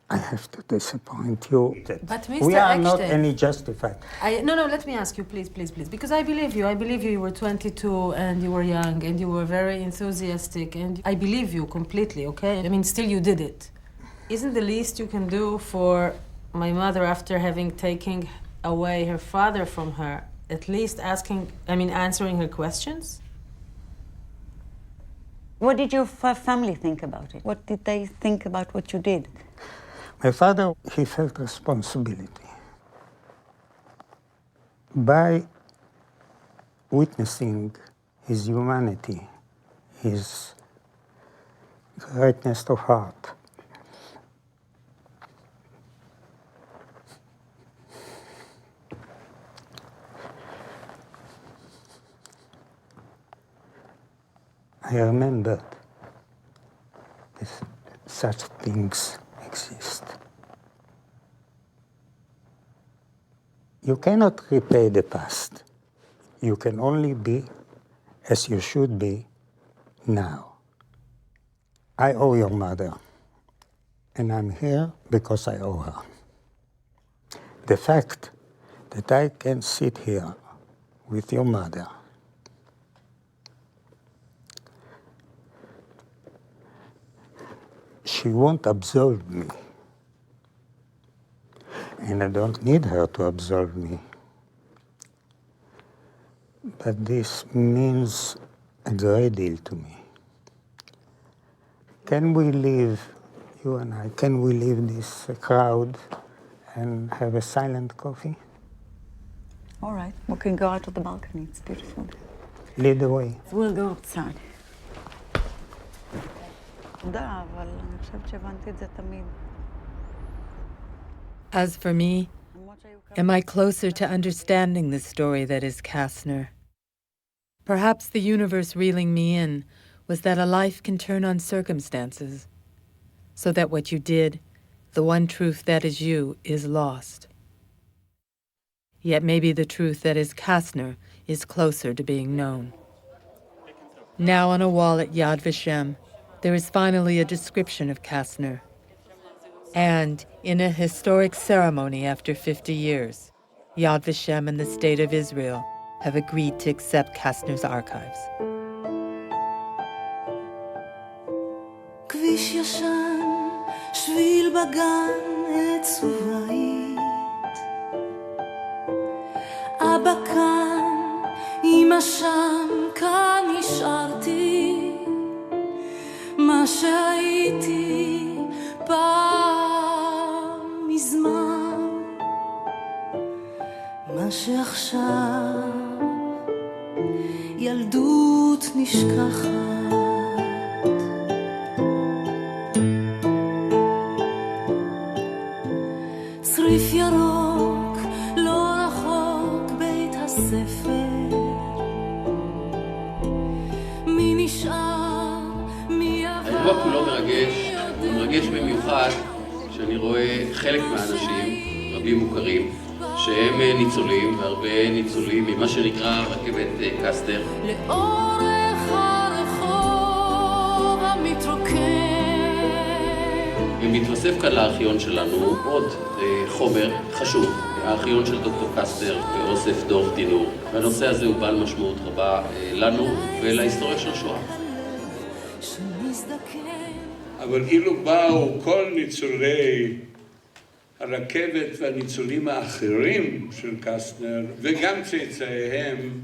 S10: I have to disappoint you.
S7: But Mr.
S10: We are not
S7: Eckstein,
S10: any justified.
S7: No, let me ask you, please, because I believe you. I believe you were 22 and you were young and you were very enthusiastic and I believe you completely, okay? I mean, still you did it. Isn't the least you can do for my mother after having taken away her father from her, at least answering her questions?
S20: What did your family think about it? What did they think about what you did?
S10: My father, he felt responsibility. By witnessing his humanity, his greatness of heart, I remembered that such things exist. You cannot repay the past. You can only be as you should be now. I owe your mother, and I'm here because I owe her. The fact that I can sit here with your mother she won't absolve me. And I don't need her to absolve me. But this means a great deal to me. Can we leave, you and I, can we leave this crowd and have a silent coffee?
S20: All right, we can go out to the balcony. It's beautiful.
S10: Lead the way.
S20: We'll go outside. תודה, אבל אני חושבת שהבנתי את זה תמיד.
S2: As for me, am I closer to understanding the story that is Kastner? Perhaps the universe reeling me in was that a life can turn on circumstances, so that what you did, the one truth that is you, is lost. Yet maybe the truth that is Kastner is closer to being known. Now on a wall at Yad Vashem, there is finally a description of Kastner. And in a historic ceremony after 50 years, Yad Vashem and the State of Israel have agreed to accept Kastner's archives.
S3: כביש ישן, שביל בגן, עץ ובית. אבא כאן, אמא שם, כאן נשארתי. מה שהייתי פעם מזמן, מה שעכשיו ילדות נשכחת. צריף ירוק, לא רחוק בית הספר. מי נשאר, מי עבר.
S19: האירוע כולו מרגש, הוא מרגש במיוחד כשאני רואה חלק מהאנשים, רבים מוכרים, שהם ניצולים, והרבה ניצולים ממה שנקרא רכבת קסטנר.
S3: לאורך הרחוב המתרוקן.
S19: ומתווסף כאן לארכיון שלנו עוד חומר חשוב, הארכיון של דוקטור קסטנר ואוסף דור דינור. והנושא הזה הוא בעל משמעות רבה לנו ולהיסטוריה של השואה.
S1: אבל אילו באו כל ניצולי הרכבת והניצולים האחרים של קסטנר וגם צאצאיהם,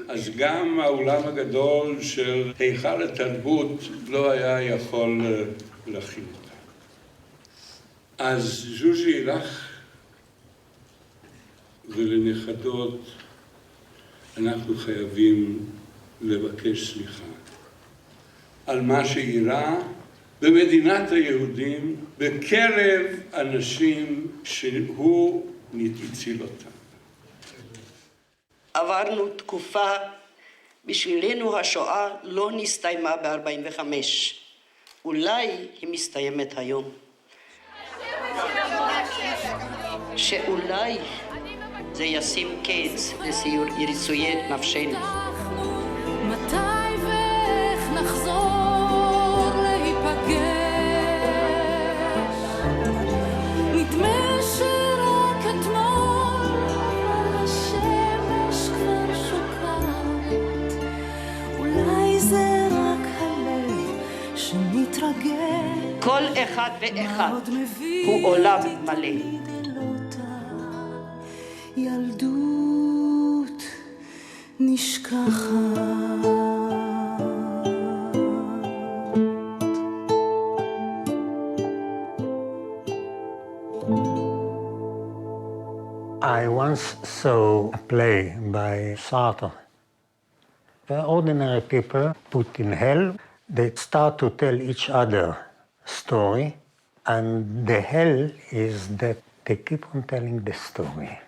S1: אז גם האולם הגדול של היכל התרבות לא היה יכול להכיל אותה. אז ז'וז'י, לך ולנכדות אנחנו חייבים לבקש סליחה על מה שאירע במדינת היהודים בקרב אנשים שהוא הציל אותם.
S21: עברנו תקופה, בשבילנו השואה לא נסתיימה ב-45. אולי היא מסתיימת היום. שאולי זה ישים קץ לריצויי נפשנו.
S3: מתי ואיך נחזור להיפגש? נדמה שרק אתמול השמש כבר שוקעת. אולי זה רק הלב שמתרגש.
S21: כל אחד ואחד הוא עולם מלא.
S3: ילדות נשכחת.
S10: once saw a play by Sartre. The ordinary people put in hell, they start to tell each other a story, and the hell is that they keep on telling the story.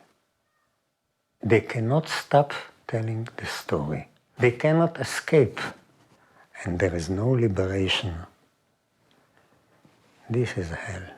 S10: They cannot stop telling the story. They cannot escape, and there is no liberation. This is hell.